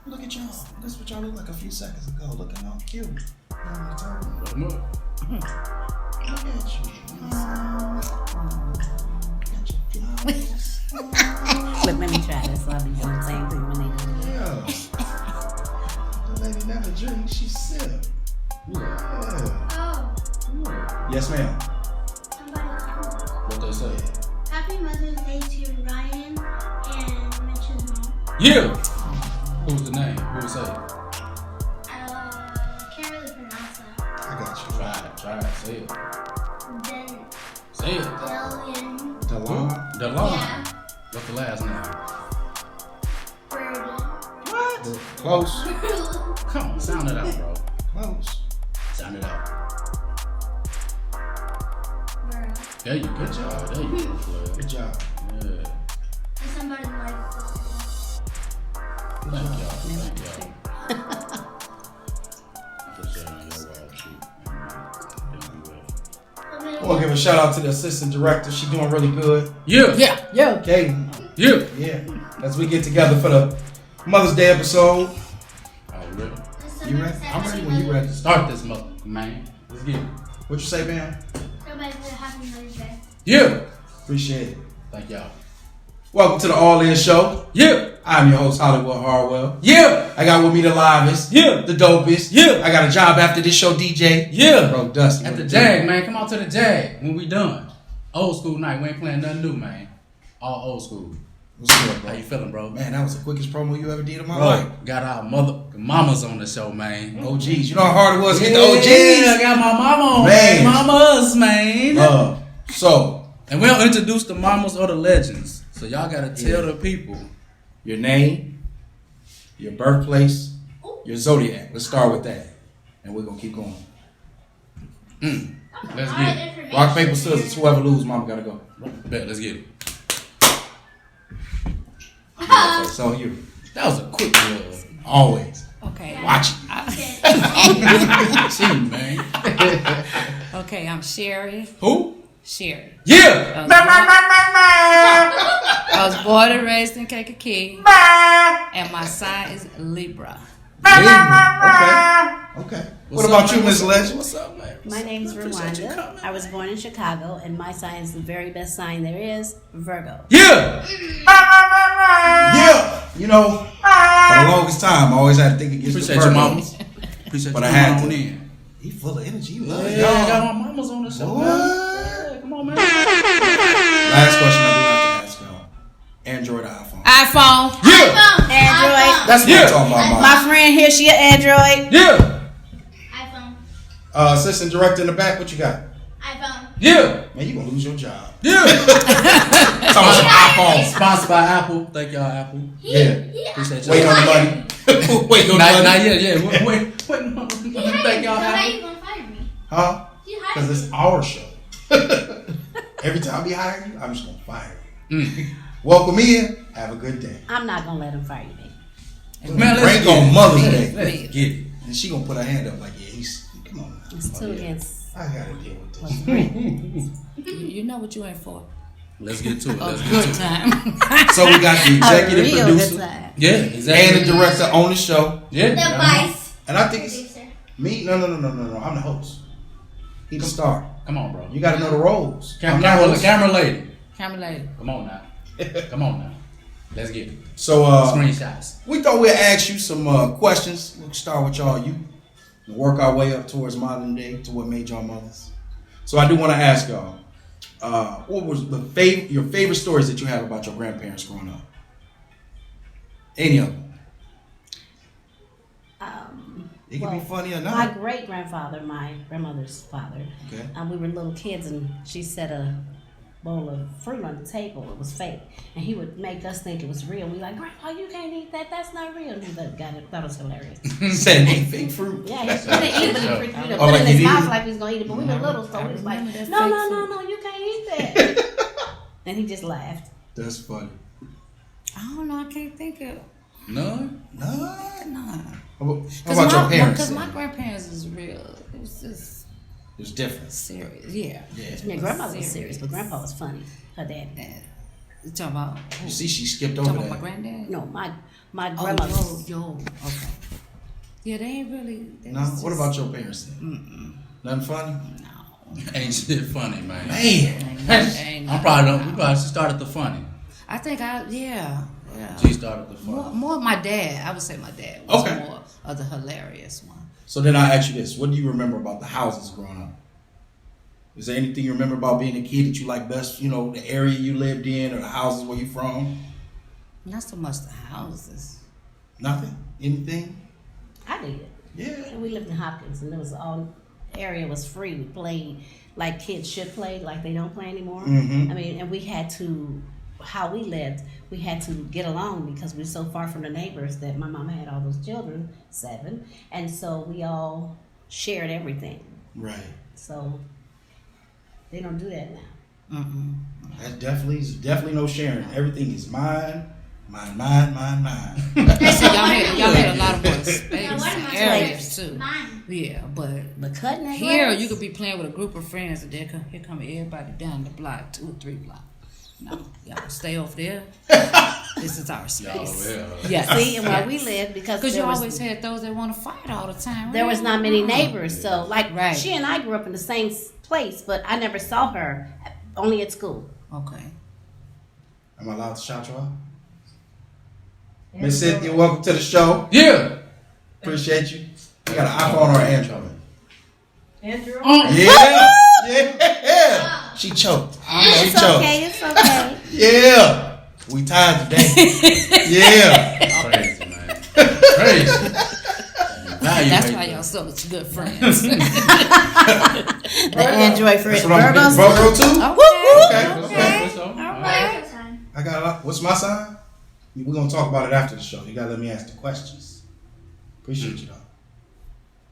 Look at y'all. This is what y'all look like a few seconds ago. Looking all cute. Look at you. Got your flowers. Look, let me try this. I'll be doing the same thing when they do it. Yeah. The lady never drinks, she sip. Yeah. Oh. Yes, ma'am. Somebody What they say? Happy Mother's Day to Ryan and Mitch's mom. Yeah. Who's the name? Who would say it? Can't really pronounce that. I got you. Try it. Say it. Then Say it. Delian. DeLon. DeLon. Yeah. What's the last name? Birdie. What? Close. Come on, sound it out, bro. Close. Sound it out. Girl. There you go. Good job. There you go, Flair. Good job. Yeah. And somebody like this. Thank y'all. Thank y'all. For sharing your wild shit. I want to give a shout out to the assistant director. She's doing really good. Yeah. Yeah. Okay. Yeah. Yeah. As we get together for the Mother's Day episode. All ready? You ready? I'm ready when you ready. Start this mother, man. Let's get it. What you say, man? Somebody said Happy Mother's Day. Yeah. Appreciate it. Thank y'all. Welcome to the All In Show. Yeah. I'm your host, Hollywood Harwell. Yeah. I got with me the livest. Yeah. The dopest. Yeah. I got a job after this show, DJ. Yeah. Bro, Dusty. At what the it Jag, do? man. Come on to the Jag when we done. Old school night. We ain't playing nothing new, man. All old school. What's good, How bro? you feeling, bro? Man, that was the quickest promo you ever did in my life. Bro, got our mamas on the show, man. OGs. You know how hard it was to get the Yeah, I OGs? got my mama on, Man. man. Mamas, man. So, And we don't introduce the mamas or the legends. So y'all gotta tell the people. your name, your birthplace, your zodiac. Let's start with that. And we're going to keep going. Let's All get right, it. information Rock, paper, here. scissors. Whoever lose, mama got to go. Bet, let's get it. It's on you. That was a quick one. Always. Okay. Watch it. See, man. Okay, I'm Sherrie. Who? Sherrie. Yeah. I was born and raised in Kankakee. And my sign is Libra. Okay. What about you, Miss Legend? What's up, man? My name's Appreciate you Redwanda. coming, I was born in Chicago, and my sign is the very best sign there is, Virgo. Yeah. Yeah. You know, for the longest time, I always had to think against Appreciate the your Virgos. mamas. Appreciate But you I had coming on to. in. He full of energy. You Yeah, love I y'all. got my mamas on the show, What? man. Yeah, come on, man. Last question I do have to ask y'all. Android or iPhone? iPhone. Yeah. Android. That's what Yeah. I'm talking about, My friend here, she an Android. Yeah. iPhone. Assistant director in the back, what you got? iPhone. Yeah. Man, you gonna lose your job. Yeah. Talking about some iPhone. Sponsored by Apple. Thank y'all, Apple. Yeah. Appreciate y'all. Wait on the money. Wait on the Not money. yet, yeah. Wait. Thank y'all, So how Apple. you gonna fire me? Huh? You Because hired me. it's our show. Every time we hire you, I'm just gonna fire you. Mm. Welcome in. Have a good day. I'm not going to let him fire me. Man, let's Break get on it. Mother's Day. Let's get it. And she gonna put her hand up like, yeah, he's, come on now. It's two against I gotta deal with what's this. three. You know what you in for. Let's get to it. A Let's get good to it. time. So we got the A executive real producer good time. Yeah, and exactly. the director on the show. Yeah. The vice And I think it's producer. me. No. I'm the host. He's the star. Come on, bro. You gotta know the roles. I'm the Camera host. lady. Camera lady. Come on now. Come on now. Let's get it. So Screenshots. we thought we'd ask you some questions. We'll start with y'all. You and work our way up towards modern day to what made y'all mothers. So I do want to ask y'all, what was your favorite stories that you have about your grandparents growing up? Any of them? It could be funny or My not. great grandfather, my grandmother's father, Okay. we were little kids and she set a bowl of fruit on the table. It was fake. And he would make us think it was real. We like, Grandpa, you can't eat that. That's not real. And he thought it was hilarious. Said they fake fruit. Yeah, he didn't eat it, but he put it like in his he mouth did? like he was going to eat it. But we were little, so we was like, remember that no, fake you can't eat that. And he just laughed. That's funny. I don't know. I can't think of None? Nah. none. How about your parents? Because then? my grandparents is real. It was just It's different. serious. Yeah. Yeah. Yeah, grandma was serious, but grandpa was funny. Her dad. Yeah. You talking about? You see, she skipped You over talking about my that. granddad? No, my Oh, grandmother. yo. Okay. Yeah, they ain't really. They No? was What just- about your parents then? Nothing funny? Ain't shit funny, man. Man. Ain't I'm probably don't. We probably should start at the funny. I think yeah. She started the funny. More my dad. I would say my dad was Okay. more of the hilarious one. So then I ask you this. What do you remember about the houses growing up? Is there anything you remember about being a kid that you like best? You know, the area you lived in or the houses where you from? Not so much the houses. Nothing? Anything? I did. Yeah. And we lived in Hopkins, and it was all area was free. We played like kids should play, like they don't play anymore. Mhm. I mean, and we had to, how we lived, we had to get along because we're so far from the neighbors that my mama had all those children, 7, and so we all shared everything. Right. So they don't do that now. That definitely no sharing. Everything is mine. Mine. See, y'all had a lot of more space Now, what am I areas supposed to- too. Mine. Yeah, but But cutting that here grass, you could be playing with a group of friends and here come everybody down the block, 2 or 3 blocks. No, y'all stay over there. This is our space. Yeah. see, and where we lived, because Because you there was, always had those that want to fight all the time. there was not many neighbors. So like Right. she and I grew up in the same place, but I never saw her, only at school. Okay. Am I allowed to shout you out? Miss Cynthia, welcome to the show. Yeah. Appreciate you. You got an iPhone or an Android? Andrew? Yeah. She choked. She It's choked. okay, it's okay. Yeah. We tired today. Yeah. Crazy, man. Crazy. That's why y'all so much good friends. The Android for That's what I'm Virgos. Virgo too? Okay. So, all right. What's your sign? I got what's my sign? We're gonna talk about it after the show. You gotta let me ask the questions. Appreciate you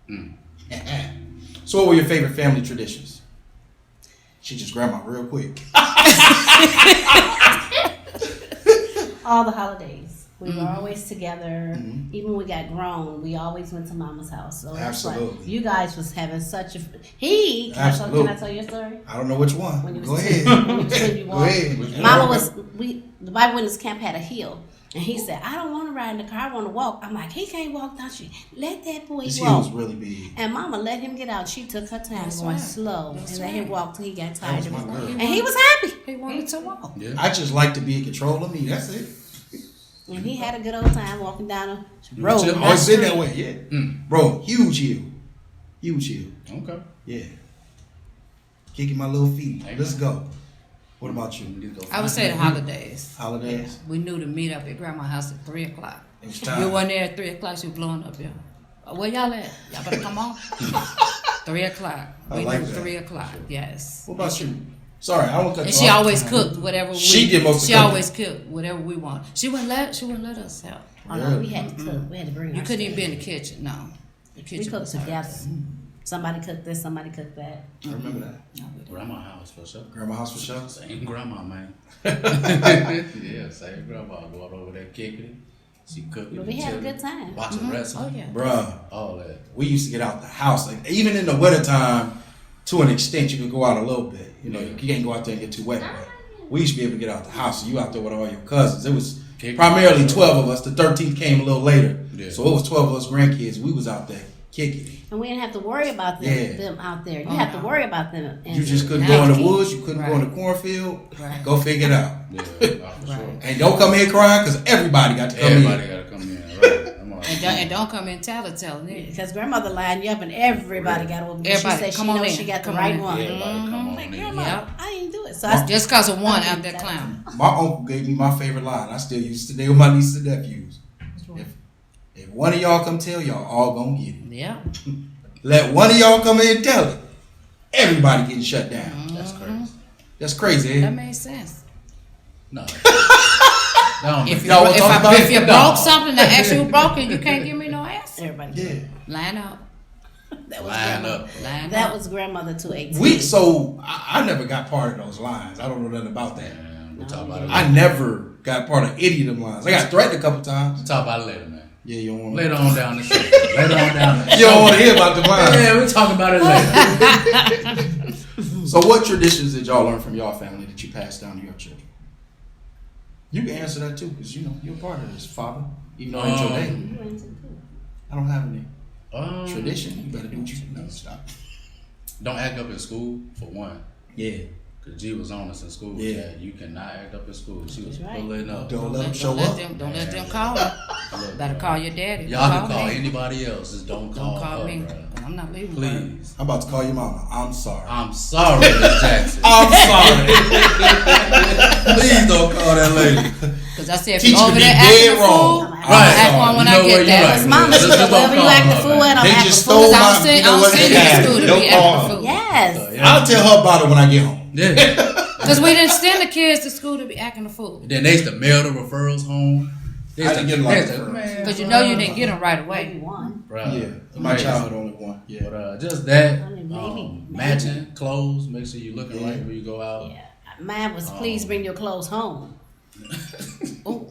though. So what were your favorite family traditions? She just grandma real quick. All the holidays. We Mm-hmm. were always together. Even when we got grown, we always went to Mama's house. So it's like, Absolutely. you guys was having such a can Absolutely. I tell your story? I don't know which one. When you Go was ahead. when you was two, you Go walked. ahead. Mama was the Bible Witness Camp had a hill. And he said, I don't want to ride in the car, I want to walk. I'm like, he can't walk down street. Let that boy This hill was walk. really big. And Mama let him get out. She took her time That's going right. slow That's and let him right. walk till he got That tired was of my it. girl. And he was happy. He wanted to walk. Yeah. I just like to be in control of me. That's it. And he had a good old time walking down the road. Just not always been that street. way, yeah. Bro, huge hill. Huge hill. Okay. Yeah. Kicking my little feet. Amen. Let's go. What about you? I would say the holidays. Holidays? We knew to meet up at grandma's house at 3 o'clock. It was You time. wasn't there at 3 o'clock, she was blowing up here. Where y'all at? Y'all better come on. 3 o'clock. I We like knew that. 3 o'clock, yes. What about you? Sorry, I don't cut And you she off. always cooked whatever we She did most of the She cooking. always cooked whatever we want. She wouldn't let us help. Oh, no, we had to cook. We had to bring You our couldn't even stuff. be in the kitchen, no. The kitchen We cooked was together. hers. Somebody cooked this, somebody cooked that. I remember that. No, we didn't. Grandma house for sure. Grandma house for sure. Same grandma, man. Yeah, same grandma. Going over there kicking it. She cooking. But we and had a chilling, good time. Watching wrestling. Oh, yeah. Bruh, All that. we used to get out the house. Like, even in the wintertime, to an extent, you could go out a little bit. You know, you can't go out there and get too wet. But we used to be able to get out the house. So you out there with all your cousins. It was primarily 12 of us. The 13th came a little later. Yeah. So it was 12 of us grandkids. We was out there kicking it. And we didn't have to worry about them out there. You Oh, have to no. worry about them. You just couldn't Now go in the you woods. You couldn't go in the Right. cornfield. Right. Go figure it out. Yeah, for sure. And don't come here crying because everybody got to come Everybody in. got to come in, right? I'm all And don't come in telling it. Because grandmother lined you up and everybody got over. She Everybody, said she come on knows in. she got the Come right on in. one. Everybody come on Like, in. grandma, Yep. I didn't do it. So I Just because of one out there clowning. My uncle gave me my favorite line. I still use it today with my nieces and nephews. If one of y'all come tell y'all, all gonna get it. Yeah. Let one of y'all come in and tell it. Everybody getting shut down. That's crazy. That's crazy. That Eh? made sense. No. No, If you Y'all wanna talk about if you it? broke something that actually was broken, you can't give me no answer. everybody. Yeah. Line up. That was line grandmother. up. Line That up. was grandmother 218. I never got part of those lines. I don't know nothing about that. Man, we'll talk about it I later. never got part of any of them lines. I got threatened a couple times. We'll talk about it later, man. Yeah, you don't want Later on down the show. Later on down the show. You don't want to hear about the lines. Yeah, we'll talk about it later. So what traditions did y'all learn from y'all family that you passed down to your children? You can answer that too, because you're a part of this, Father. Even though it's your day. You answer too. I don't have any tradition. You better do what you no, stop. Don't act up in school for one. Yeah. Cause G was on us in school. Yeah. You cannot act up in school. She was That's right. pulling up. Don't let them show up. Don't let them call her. Better call your daddy. Y'all can call me. anybody else. Just don't Don't call call her, me. bruh. I'm not leaving. Please. I'm about to call your mama. I'm sorry. I'm sorry, Miss Jackson. I'm sorry. Please don't call that lady. Because I said if Teacher you're over be there dead acting a wrong. fool, Right. I'm gonna act one when You I know what, get you're there. right. Cause mama Just said don't wherever you call act her, the fool man. at, I'm They acting just a fool. stole I my. don't send you to school to Don't be call acting a her. fool. Yes. I'll tell her about it when I get home. Yeah. Because we didn't send the kids to school to be acting a fool. Then they used to mail the referrals home. They I used didn't to- get a lot they of used to- referrals. man, Because you bruh. know you didn't get them right Maybe away. one. Bruh. Yeah, my Crazy. childhood only one. Yeah. But just that, Only maybe. matching clothes, make sure you're looking right when you go out. Yeah. Mine was please bring your clothes home. Oh.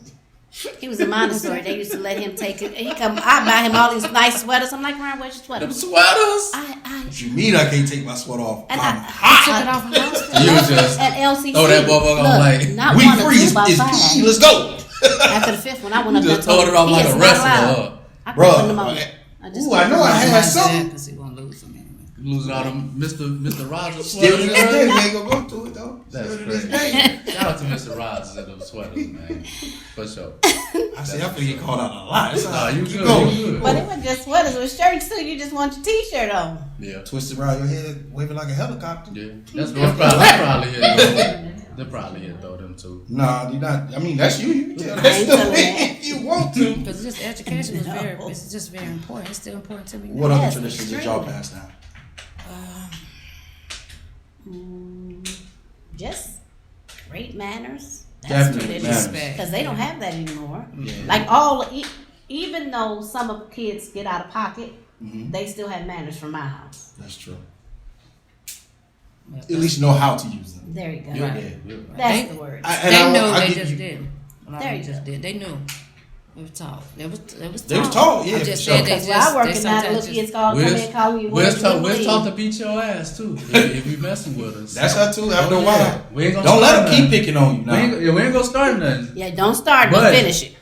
He was in Montessori. They used to let him take it. I buy him all these nice sweaters. I'm like, Ryan, where's your sweater? Them sweaters. What you mean I can't take my sweater off? And I'm I hot. took it off and lost it. You just at LCC. throw that motherfucker on Look, like, not We one or freeze two, about is five. PE. Let's go. After the fifth one, I went up You there just and told throw it off like "Kids, a not wrestler. allowed." Huh? I couldn't put them on. Bruh. I just Ooh, I know I had something. Because he won't lose them anyway. Losing all them Mr. Rogers Still to sweaters. this day, we ain't gonna go to it though. That's Still to this crazy. day. Shout out to Mr. Rogers and them sweaters, man. For sure. I see, I'm gonna get called out a lot. That's Nah, how you keep good. going. You good. But it wasn't just sweaters. It was shirts too. You just want your t-shirt on. Yeah. Twist it around your head, waving like a helicopter. Yeah. That's probably it. They're probably it though, them two. Nah, you not. I mean, that's you. You can tell I that's ain't the telling way that. if you want to. Because just education is very, it's just very important. It's still important to me. What Yes, other traditions did y'all extremely. pass down? Just great manners. Definitely tradition. manners. Because they don't have that anymore. Yeah. Like even though some of the kids get out of pocket, they still have manners from my house. That's true. At least know how to use them. There you go. Yeah. That's They- the word. They knew, they give just you- did. A lot There of you them just go. did. They knew. They was taught. They was They was taught, yeah, I just for sure. said they Because where I work just, in they now, the sometimes little just, kids come in and call you. We're what you taught to believe. beat your ass too if you messing with us. That's her too. After a Oh, while, yeah. We ain't gonna don't let start them keep nothing. picking on you. We ain't, Now. we ain't gonna start nothing. Yeah, don't start, but But- finish it.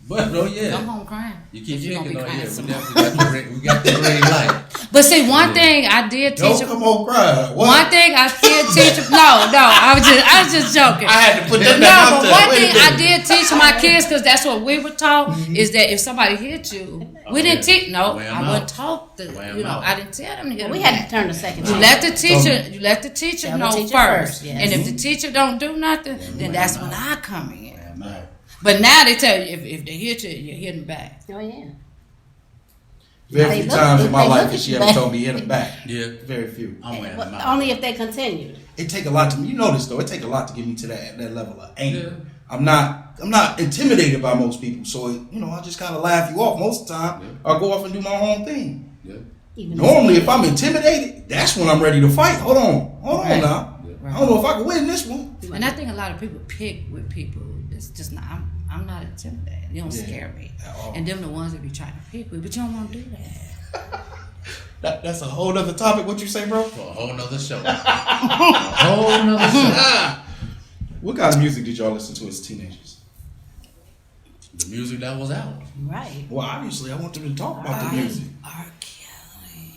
But oh yeah. come home crying. You keep 'Cause you gonna picking be on crying yeah. some We more. definitely got the green light. But see, one thing I did teach Don't them. come on crying. What? One thing I did teach them. No, I was just joking. I had to put that No, back out but there. one Wait a thing I minute. did teach my kids, because that's what we were taught, is that if somebody hit you, we didn't yeah. teach. No, Wear 'em I out. wasn't taught the. Wear 'em You know, out. I didn't tell them to hit them. We had to turn the second You cheek. let the teacher. You let the teacher Tell the know teacher first, first, yes. and if the teacher don't do nothing, then that's when I come in. Man, But now they tell you if they hit you, you hit them back. Oh yeah. Very They few look- times in my they life look that at she you ever back. told me hit him back. Yeah. Very few. I'm wearing them out. Only if they continue. It take a lot to you know this though. It take a lot to get me to that level of anger. Yeah. I'm not intimidated by most people, so I just kind of laugh you off most of the time. Yeah. Or go off and do my own thing. Yeah. Even Normally, if I'm intimidated, that's when I'm ready to fight. Hold on Right. now. Right. I don't know if I can win this one. And I think a lot of people pick with people. It's just not. I'm not intimidated. You don't Yeah. scare me. At all. And them the ones that be trying to pick with, but you don't want to do that. That's a whole other topic. What you say, bro? For a whole nother show. A whole nother show. What kind of music did y'all listen to as teenagers? The music that was out. right. Well, obviously, I want them to talk about the music. R. Kelly.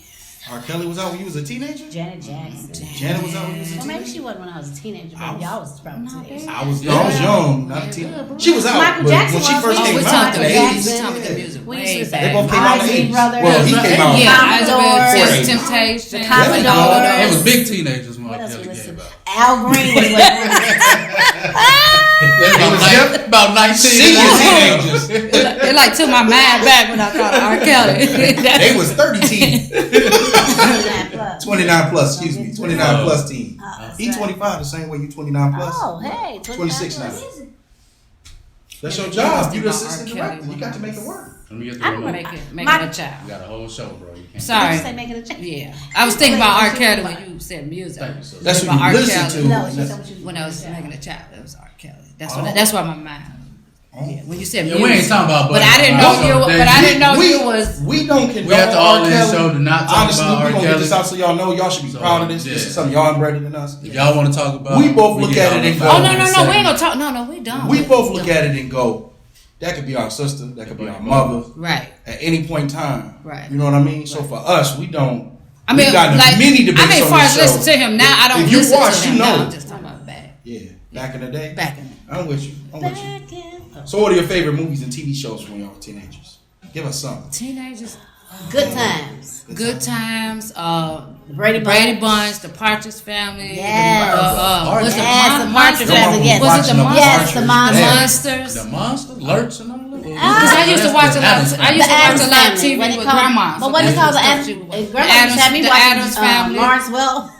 R. Kelly was out when you was a teenager? Janet Jackson. Janet was out when you was a Well, maybe teenager? she wasn't when I was a teenager, I but was- y'all was probably No, teenagers. baby. I was young, not a teenager. She was out, Michael but Jackson when she was- first Oh, came we out talked in about the we 80s. talked about the music We way used to- back. They both came out in the Isley 80s. Brothers. Well, he came out. Yeah, I Commodores. was Temptation. The Commodores. It was big teenagers when What R. else Kelly we came listened? out. Al Green was what About 19. Senior teenagers. It like took my mind back when I thought of R. Kelly. They was 30 teen. 29 plus. 29 plus, excuse me. 29 Oh. plus teen. He right. 25 the same way you 29 plus. Oh, hey, 26 now. plus. That's your Yeah, job. you You the must think assistant about R. Kelly director. You got to make it work. Let me get the I remote. remember- Making My- a child. You got a whole show, bro. You can't. Sorry. Did you say making a change? Yeah, I was thinking about R. Kelly when you said music. Thank you, sir. That's About what you R. listen Kelly. to. No, and she that's- told me she was When I was making a making a child, it was R. Kelly. Oh. That's why my mind When you said Yeah, music. we ain't talking about. But I didn't know you. But I didn't know you was. We don't condone We have to R. all in this show Kelly. to not talk Honestly, about we're R. gonna get Kelly. this out so y'all know. Y'all should be So, proud of this. This yeah. is something y'all better than us. If y'all want to talk about, We both look get at on it and the go, Oh phone no, no, and no. We say- ain't gonna talk. No, we don't. We both look at it and go, that could be our sister, that could be our mother, Right. at any point in time. Right. You know what I mean? So for us, we don't. I mean, we got like, many debates I mean, as on far this as listen show. to him now, I don't If you listen watch, to him you now. know. I'm just talking about back. Yeah, back in the day. Back in. I'm with you. I'm with you. Back in- So, what are your favorite movies and TV shows when y'all were teenagers? Give us some. Teenagers. Good times. Good times. Brady Brady Bunch, the Partridge Family. Yes. Was Yes, the Partridge Family, yes. Was it the Monsters? Yes, the Monsters. Monsters. The monster, lurch, and all that. Because I used to watch a lot. I used to watch a lot of TV When it with comes- grandma. But what do you call the Adams? Grandma had me the watching Addams Family. Marswell.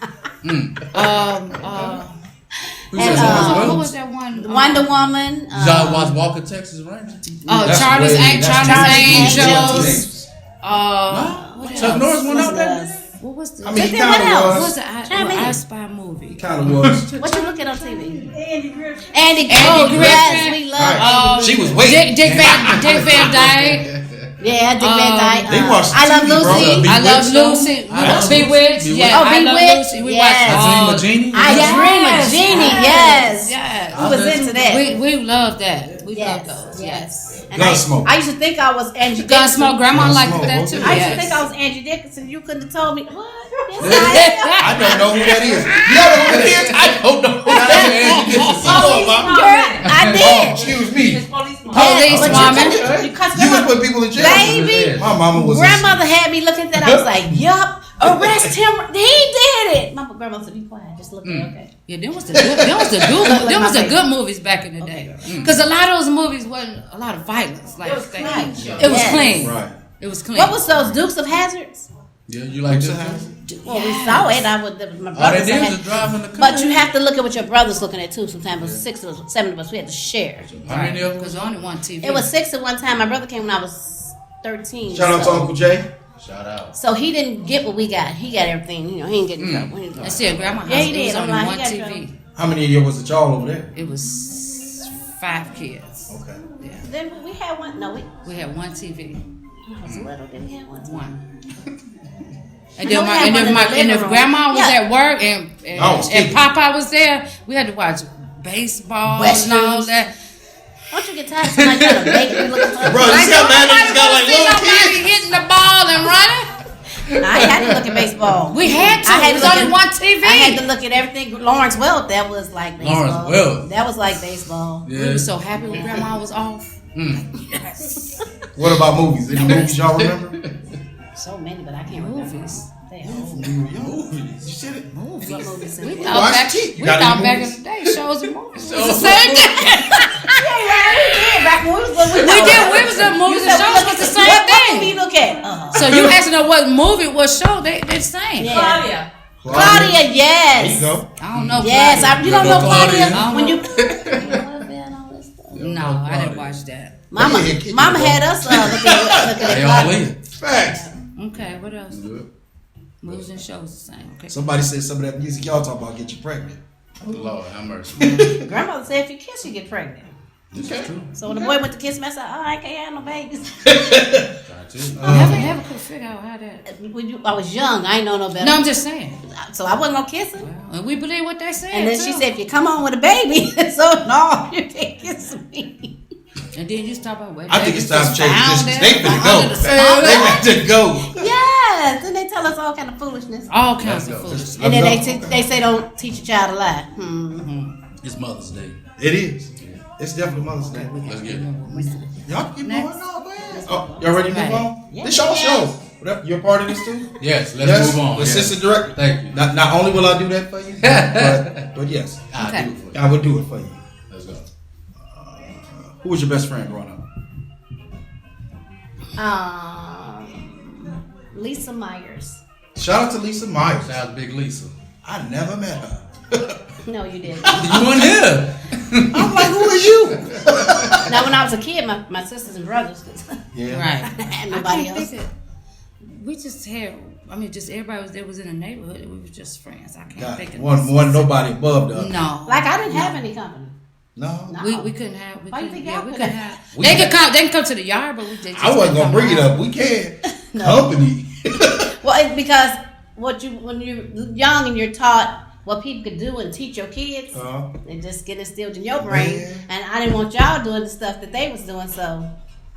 Who And, said What West? was that one? Wonder Woman. Y'all watch Walker, Texas Ranger? Charlie's Charlie's Angels. Angels. What Chuck else? Norris went out there. What was the? I mean, he What kind else? of What was. was the I Spy movie? He kind of was. What you looking on TV? Andy Griffith. Andy Griffin. Yes, we love. She was waiting. Dick Van Dyke. Yeah, Dick Van Dyke. They watched I Love TV, bro. Lucy. I love Lucy. Bewitched. Yeah, Oh, I love Bewitched. Lucy. We Yes. watched Genie? I Dream of Jeannie. Yes. Yes. Who was into that? We love that. We Yes. love those. Yes. And Gunsmoke. I used to think I was Angie Dickinson. Gunsmoke. Grandma liked Gunsmoke, that too. okay. I used to Yes. think I was Angie Dickinson. You couldn't have told me. What? Yes, I don't know who that is. You know who that is? I don't know who that is. Girl, I did. Excuse me. Police Yes, but woman. Because You just put people in jail. baby, My mama was. grandmother had me looking at that. I was like, yup, arrest him. He did it. My grandma said, be quiet. Just look at it. Okay. Yeah, them was the good movies back in the day. Because a lot of those movies wasn't a lot of violence. Like it was clean. It was Yes. clean. Right. It was clean. What was those Dukes of Hazards? Yeah, you like this? Well, we saw it. I would. My All brothers. they did had- was drive in the car. But you have to look at what your brothers looking at too. Sometimes it was 6 of us, 7 of us. We had to share. How many of them? Because only one TV. It was 6 at one time. My brother came when I was 13. Shout out to so- Uncle Jay. Shout out. So he didn't get what we got. He got everything. You know, he didn't get in trouble. He didn't- I said Grandma house. Yeah, he It did. was I'm only like, one he got TV. How many of you was it y'all over there? It was 5 kids. Okay. Yeah. Then we had one. No, We had one TV. I was little. Then we had one. One. And No, then we had one in the living if room. grandma was Yeah. at work I was and kicking. Papa was there, we had to watch baseball and all Westerns. that. Don't you get tired of somebody trying to make me look at Bro, you see how mad niggas got like little Nobody kids? hitting the ball and running. I had to look at baseball. We had to. I had It was to look only at- one TV. I had to look at everything. Lawrence Welk, that was like baseball. Lawrence Welk. That was like baseball. We were so happy when grandma was off. Yes. What about movies? Any movies y'all remember? So many, but I can't remember. Movies. They old. You said it. What movies? We We thought watch back, TV. You we got thought any back in movies? the day, shows and movies. It was the same thing. did back when we was We did. We was in movies and shows was the same What movie thing. you look at? So you has to know what movie, what show they the same. Yeah. Claudia. Claudia, yes. There you go. I don't know. Yes, Claudia. you don't know Claudia. Claudia when you. No, I didn't watch that. Mama, Yeah, kid, Mama you had us looking at They all Claudia. in. Facts. Okay, what else? Good. Movies and shows the same. Okay. Somebody said some of that music y'all talk about get you pregnant. Lord have mercy. Grandmother said if you kiss, you get pregnant. This is true. So when the boy went to kiss me, I said, "Oh, I can't have no babies." Try to. Never could figure out how that. I was young, I ain't know no better. No, I'm just saying. So I wasn't gonna kiss him. And we believe what they say. And then she said, "If you come on with a baby, so no, you can't kiss me." And then you stop about. I think it's time to change positions. They finna Under go. the stars. They got to go. Yes, then they tell us all kind of foolishness. All kinds Let's of go. foolishness. And then Let's go. they say don't teach a child to lie. It's Mother's Day. It is. It's definitely Mother's Day. Let's get it. Y'all keep Next. going on, man. Oh, y'all ready to move on? Yeah. This y'all show. Whatever. You're a part of this too? Yes, let's Yes. move on. Yes. Assistant director. Thank you. Not only will I do that for you, but yes, I'll Okay. do it for you. I would do it for you. Let's go. Who was your best friend growing up? Lisa Myers. Shout out to Lisa Myers. Shout out to Big Lisa. I never met her. No, you didn't. You weren't here. I'm like, who are you? Now, when I was a kid, my sisters and brothers, 'cause Yeah. I Right. had I nobody can't else. think of- we just had. I mean, just everybody was there. Was in the neighborhood. We were just friends. I can't God, think of one nobody above the other. No. Like I didn't have any company. No. No. We couldn't have. Why you think y'all we couldn't? couldn't have. We They had- could come. They can come to the yard, but they just I wasn't couldn't gonna bring it come up. We can. No. Company. Well, it's because when you're young and you're taught what people could do and teach your kids, and just get instilled in your brain. Man. And I didn't want y'all doing the stuff that they was doing, so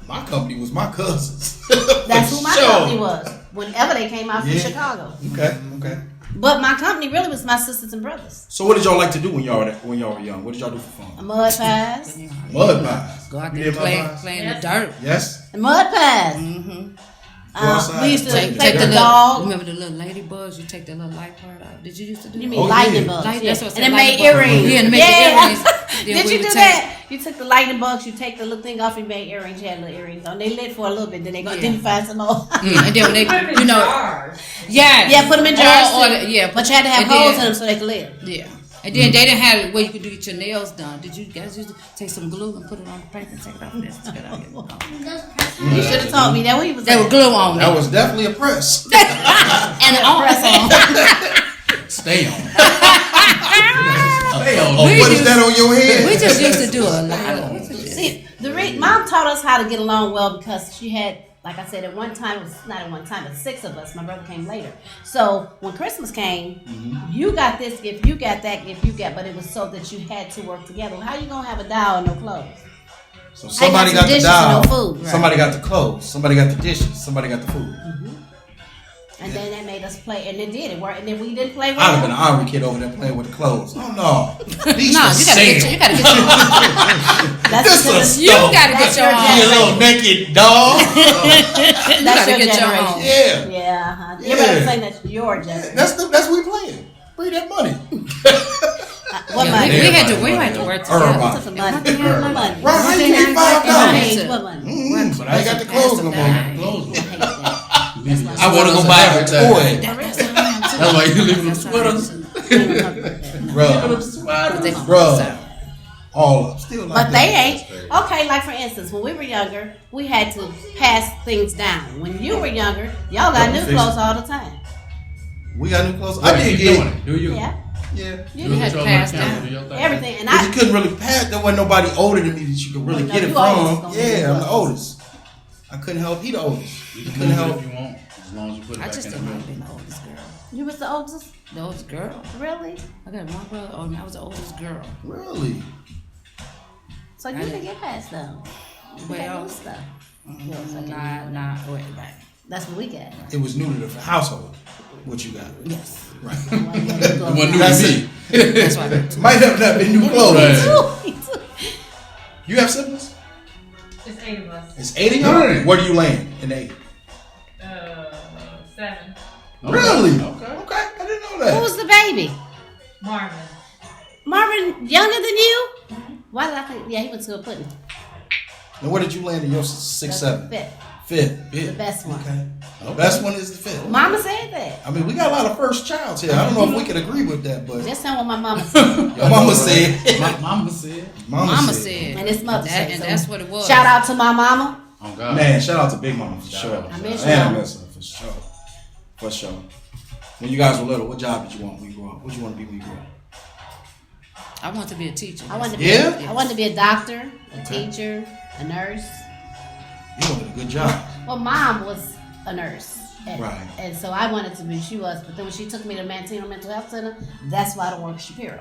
My company was my cousins. that's who my Sure. company was. Whenever they came out from Yeah. Chicago, Okay. but my company really was my sisters and brothers. So what did y'all like to do when y'all were young? What did y'all do for fun? Mud pies, Mud pies. Go out You there did and mud pies? play in the dirt. Yes. mud pies. Mm-hmm. Go outside. We used to Take take the the dirt. dog. Remember the little ladybugs? You take the little light part out. Did you used to do You that? mean Oh, lightning yeah. bugs? Light- Yeah. that's what I And said, it made lightning bugs. earrings. Yeah, and it made earrings. Then Did we you would do take- that? You took the lightning bugs. You take the little thing off. You made earrings. You had little earrings on. They lit for a little bit. Then they go. Yeah. Then you find some more. Yeah, and then when they, you know, yeah, Yeah, put them in jars. too. yeah, But you had to have and holes then- in them so they could live. Yeah. And then they didn't have it where you could get your nails done. Did you guys used to take some glue and put it on the paper and take it off this? Take it off here? You should have told me that when he was. They were glue on That it. was definitely a press. And on. Stay on. Oh, We what is just- that on your head? We just used to do a lot of See, mom taught us how to get along well because she had, like I said, at one time, it was not at one time, but 6 of us. My brother came later. So when Christmas came, you got this gift, you got that gift, but it was so that you had to work together. How you gonna have a doll and no clothes? So somebody I got got some the dishes doll, and no food. Right. somebody got the clothes, somebody got the dishes, somebody got the food. And then that made us play, and it did. It worked, and then we didn't play well. I'd have been an Irish kid over there playing with the clothes. Oh no, these No, for you gotta get sale. you gotta get your That's This because is you Stone. gotta get That's your your You own. little naked dog. that's gotta your get your generation. own. Yeah, Yeah, uh-huh. Yeah. You better say that's your generation. that's what we playing. Bring that money. What Yeah, money? we had to work together. Everybody. Took the money. Money. Right, how you take What $5? What money? But I ain't got the clothes no more. Clothes. I hate that. I want to go buy a toy, That's why you leave them sweaters. bro. Bro, all up. Still like But that. they ain't. Okay, like for instance, when we were younger, we had to pass things down. When you were younger, y'all got new Fix it. clothes all the time. We got new clothes. I I did keep get doing it. Do you? Yeah, yeah. you We had to pass Do down your thing. everything. And But you I, couldn't really pass. There wasn't nobody older than me that you could really No, get it you oldest, from. don't you? Yeah, I'm the oldest. I couldn't help. He the oldest. You He can couldn't move it help. if you want, as long as you put it I back just in the didn't want middle. to be the oldest girl. you was the oldest, The oldest girl. really? I got one brother. Oh, I was the oldest girl. Really? So you can get past them. You got Well, new stuff. wait, right. That's what we got. It was new to the household. What you got? Yes. Right. It wasn't new That's to it. me. That's why I got two. Might have not been new clothes. Right. You have siblings? It's 8 of us. It's 8 of y'all? Right. Where do you land in 8? 7. Really? Okay. Okay. I didn't know Who that. was the baby? Marvin. Marvin younger than you? Why did I think? Yeah, he went to a pudding. And where did you land in your 6, 7? Fifth. 5th. The best one. Okay. The best one is the 5th. Mama said that. I mean, we got a lot of first childs here. I don't know if we can agree with that, but Just tell what my mama said. your mama said. My mama said. Mama said. And it's Mother's That, Day, and so that's what it was. Shout out to my mama. Oh God. Man, shout out to Big Mama for Shout sure. out. I miss And I you. miss her for sure. For sure. When you guys were little, what job did you want when you grew up? What you want to be when you grew up? I want to be a teacher. I wanted to be. Yeah? I wanted to be a doctor, a teacher, a nurse. You wanted a good job. Well, mom was a nurse. And, Right. And so I wanted to be. She was. But then when she took me to Mantino Mental Health Center, that's why I work Shapiro.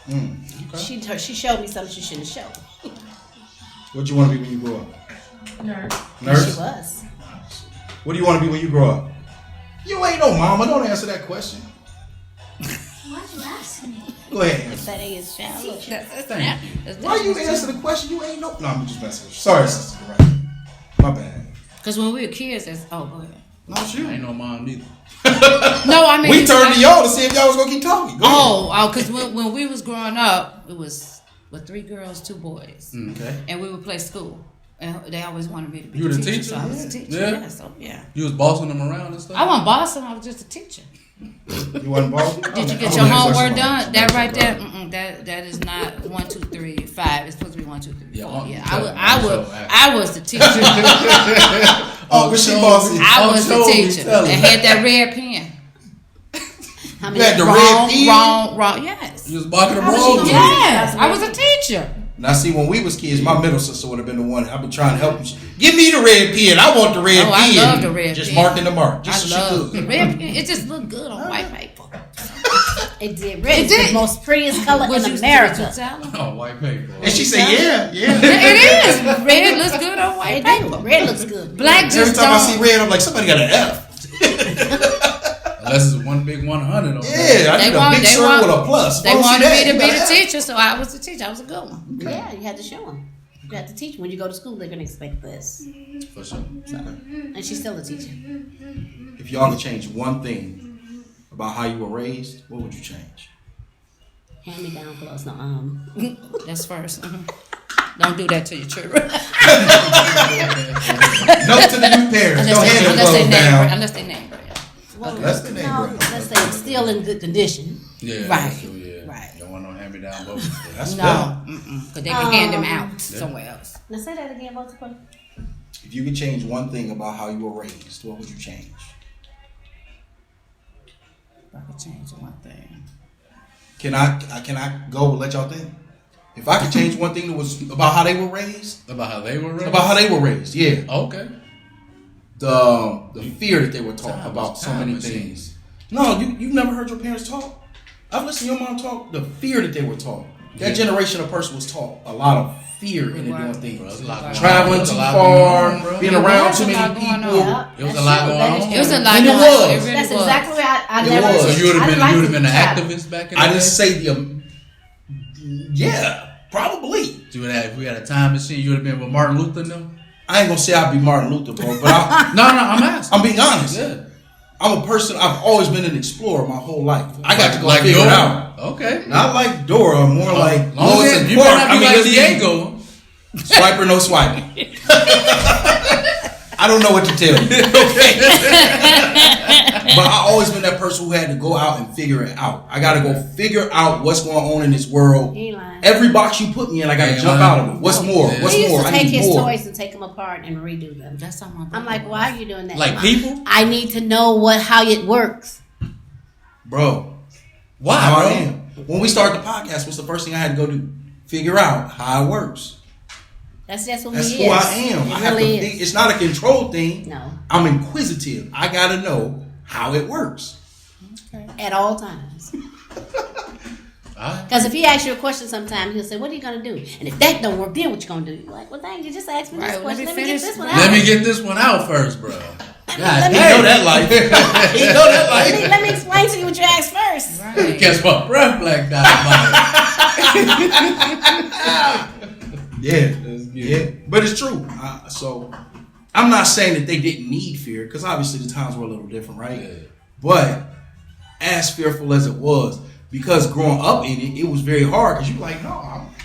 Okay. She showed me something she shouldn't have showed. What you want to be when you grow up? Nurse. She Nurse? was. What do you want to be when you grow up? You ain't no mama. Don't answer that question. Why'd you ask me? Go ahead. Answer. That is shallow. Thank you. Why you answer the question? You ain't no. No, I'm just messing with you. Sorry, sister. You're right. My bad. Because when we were kids, that's go ahead. No, it's you. I ain't no mom neither. No, I mean We turned to y'all to see if y'all was gonna keep talking. Go ahead. because when we was growing up, it was 3 girls, 2 boys, Okay. and we would play school, and they always wanted me to be You were a the teacher. teacher? So I was a teacher. Yeah. Yeah. So yeah, You was bossing them around and stuff. I wasn't bossing. I was just a teacher. You wasn't bald? Did you get your homework done? That right there. That is not 1, 2, 3, 5. It's supposed to be 1, 2, 3, 4. Yeah, Yeah, I'm I was the teacher. Oh, but she bossy. I was the told me, teacher tell and her. had that red pen. How You many? had the red pen. Wrong. Yes. You was barking the How was wrong she too. doing? Yes. I was a teacher. Now, see, when we was kids, my middle sister would have been the one. I've been trying to help you. Give me the red pen. I want the red pen. I love the red just pen. marking the mark. Just I so love she the could. red pen. It just looked good on white paper. It did. Red It is did. the most prettiest color Would in you America. tell them? Oh, white paper. And she said, yeah. It is. Red looks good on white It paper. do. Red looks good. Black Every just time I see don't. red, I'm like, somebody got an F. Unless it's one big 100 on there. Yeah, I need a big circle with a plus. They I don't see wanted that. me to You be got the an F. teacher, so I was the teacher. I was a good one. Yeah, you had to show them. You had to teach. When you go to school, they're gonna expect this. For sure. And she's still a teacher. If y'all could change one thing about how you were raised, what would you change? Hand me down clothes. No, That's first. Don't do that to your children. Note to the new parents. Don't hand the Unless clothes down. they name brand. well, That's the name, no, bro. let's say it's still in good condition. Yeah. Right. That's true, yeah. Right. You don't want no hand-me-down books. That's No, better. because they can hand them out somewhere else. Now say that again, both of If you could change one thing about how you were raised, what would you change? If I could change one thing. Can I go and let y'all think? If I could change one thing that was about how they were raised, About how they were raised? about how they were raised, yeah. Okay. The fear that they were taught Time- about so time many machine. things. No, you've never heard your parents talk? I've listened to your mom talk. The fear that they were taught. That Yeah. generation of person was taught a lot of fear in Right. doing Bro, things. there's a lot going on. Traveling There's a too lot far, going on, bro. being It around was too a many lot going people. on. It was a lot going on. It was a lot And it going was. on. It really That's was. exactly why I It never. was. So you would I have didn't been an like to travel. activist back in the I day? didn't say yeah, probably. You would have, if we had a time machine, you would have been with Martin Luther, no? I ain't gonna say I'd be Martin Luther, bro, but No, I'm asking. I'm being honest. Yeah. I'm a person. I've always been an explorer my whole life. I got to go like figure Dora? it out. Okay. Not like Dora, more like Long Lois as and you better Clark. not be like let's be Diego. Swiper, no swiping. I don't know what to tell you. Okay. But I always been that person who had to go out and figure it out. I got to go figure out what's going on in this world. He ain't lying. Every box you put me in, I got to Ain't jump lying. out of it. What's more? Yeah. What's He used more? to I take need his more. toys and take them apart and redo them. That's how my I'm like, why are you doing that? Like people? I need to know how it works. Bro, Why, how I bro? am. When we started the podcast, what's the first thing I had to go do? Figure out how it works. That's just what That's he who is. I am. It I have really to is. it's not a control thing. No, I'm inquisitive. I gotta know how it works. at all times. Alright. Because if he asks you a question sometime, he'll say, what are you going to do? And if that don't work, then what you going to do? You're like, well, dang, you just asked me this Right, let question. me Let me get finish. this one Let out. Let me get this one out first, bro. God He damn. know that life. He know that life. Let me explain to you what you asked first. Right. Catch my breath, Black Dynamite. Yeah, Let's get yeah. it. But it's true. So I'm not saying that they didn't need fear, because obviously the times were a little different, right? Yeah. But as fearful as it was, because growing up in it, it was very hard. Because you're like, no,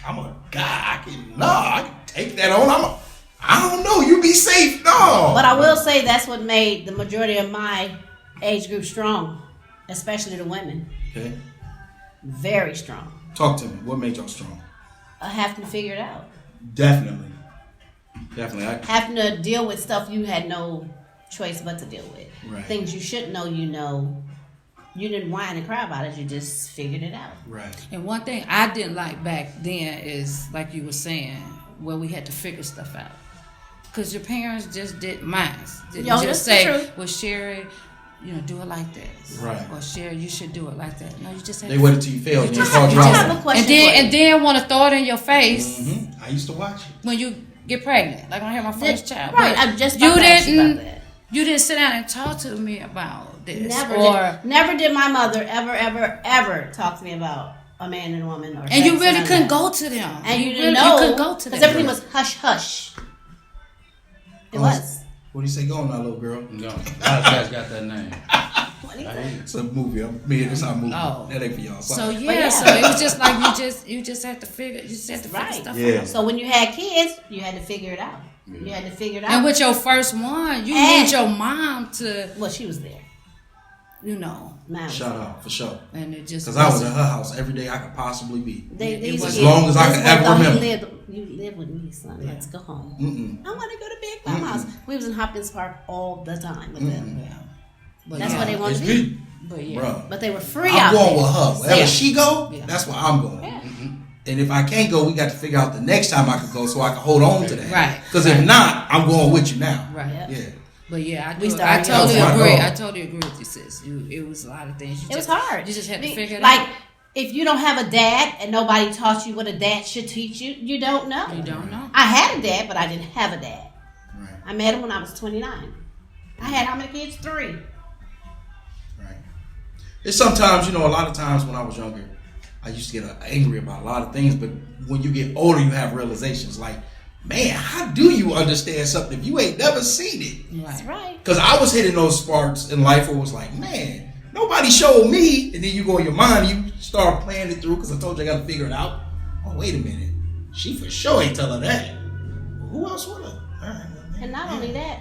I'm a guy. I can take that on. I don't know. You be safe. No. But I will say that's what made the majority of my age group strong, especially the women. Okay. Very strong. Talk to me. What made y'all strong? Having to figure it out. Definitely. Having to deal with stuff you had no choice but to deal with. Right. Things you should know, you know. You didn't whine and cry about it. You just figured it out. Right. And one thing I didn't like back then is, like you were saying, where we had to figure stuff out. Because your parents just didn't mind. Didn't Yo, just that's the say, truth. well, Sherrie, do it like this. Right. Or Sherrie, you should do it like that. No, you just had They to waited till you failed and You you called just- you I you have out. a question and then want to throw it in your face Mm-hmm. I used to watch it. when you get pregnant. Like when I had my first child. Right. But I'm just you about to ask you about didn't. that. You didn't sit down and talk to me about this. Never did my mother ever talk to me about a man and a woman. Or And sex you really none of couldn't that. go to them. And you really didn't know. couldn't go to them. Because everything was hush hush. It was. What do you say? Go on now, little girl. No, a lot of guys got that name. What do you say? It's a movie. It's not a movie. Oh. That ain't for y'all. So Sorry. yeah, so it was just like you just had to figure Right. stuff Yeah. out. So when you had kids, you had to figure it out. You had to figure it out. And with your first one, you And- need your mom to, well, she was there. Mine was Shout there. out for sure. and it just Because I was at her house every day I could possibly be. These As kids- long as I this can boy ever thought he remember. You live with me, son. Let's go home. Mm-mm. I want to go to Big Mama house. We was in Hopkins Park all the time with them. yeah. But That's yeah, what they want to It's be. me. But yeah. Bruh, But they were free I'm out going there. with her. Wherever Yeah. she go, Yeah. that's where I'm going. Yeah. And if I can't go, we got to figure out the next time I could go so I can hold on to that. Right. Because if not, I'm going with you now. Right. Yep. Yeah. But yeah, We I started totally young. agree. That's my I dog. totally agree with you, sis. It was a lot of things. It was hard. You just had to figure it like, out. if you don't have a dad and nobody taught you what a dad should teach you, you don't know. You don't know. I had a dad, but I didn't have a dad. Right. I met him when I was 29. I had how many kids? 3. Right. It's sometimes, a lot of times when I was younger, I used to get angry about a lot of things, but when you get older, you have realizations like, man, how do you understand something if you ain't never seen it? That's right. Because I was hitting those sparks in life where it was like, man, nobody showed me. And then you go in your mind, you start playing it through because I told you I got to figure it out. Oh, wait a minute. She for sure ain't tell her that. Who else would have? And not only that,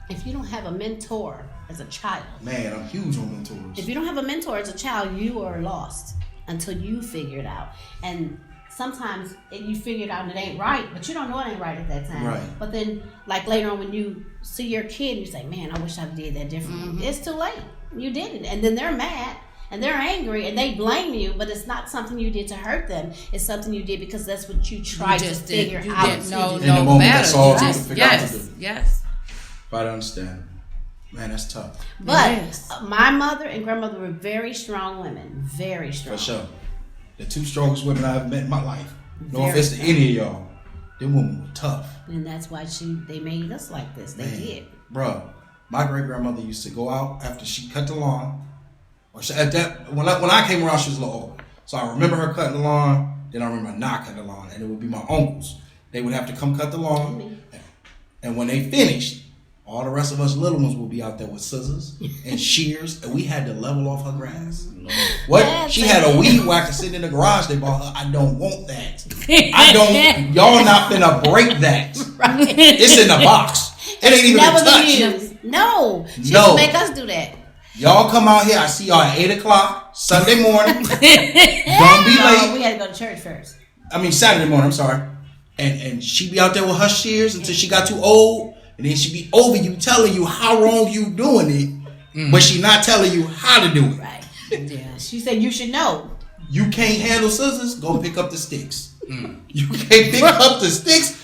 if you don't have a mentor as a child, Man, I'm huge on mentors. if you don't have a mentor as a child, you are lost until you figure it out. And sometimes you figure it out and it ain't right, but you don't know it ain't right at that time. Right. But then, like later on when you see your kid, you say, man, I wish I did that differently. It's too late. You didn't. And then they're mad and they're angry and they blame you, but it's not something you did to hurt them. It's something you did because that's what you tried to figure You out. didn't know In the no moment, better. that's all You you just- can figure out to yes, do. yes. If I understand. Man, that's tough. But Yes. my mother and grandmother were very strong women. Very strong. For sure. The 2 strongest women I've met in my life. No Very offense to strong. any of y'all. Them women were tough. And that's why they made us like this. They Man. did. Bruh, my great grandmother used to go out after she cut the lawn. Or at that when I came around, she was a little older. So I remember her cutting the lawn. Then I remember not cutting the lawn, and it would be my uncles. They would have to come cut the lawn, and when they finished, all the rest of us little ones would be out there with scissors and shears, and we had to level off her grass. What? Yes, She had a weed whacker sitting in the garage. They bought her. I don't want that. I don't. Y'all not finna break that. Right. It's in the box. It ain't even Never been been touched. used. No. She used No. to make us do that. Y'all come out here. I see y'all at 8 o'clock Sunday morning. Don't be No, late. we had to go to church first. I mean Saturday morning. I'm sorry. And she be out there with her shears until she got too old, and then she be over you telling you how wrong you doing it, but she not telling you how to do it. Right. Yeah. She said you should know. You can't handle scissors. Go pick up the sticks. You can't pick up the sticks.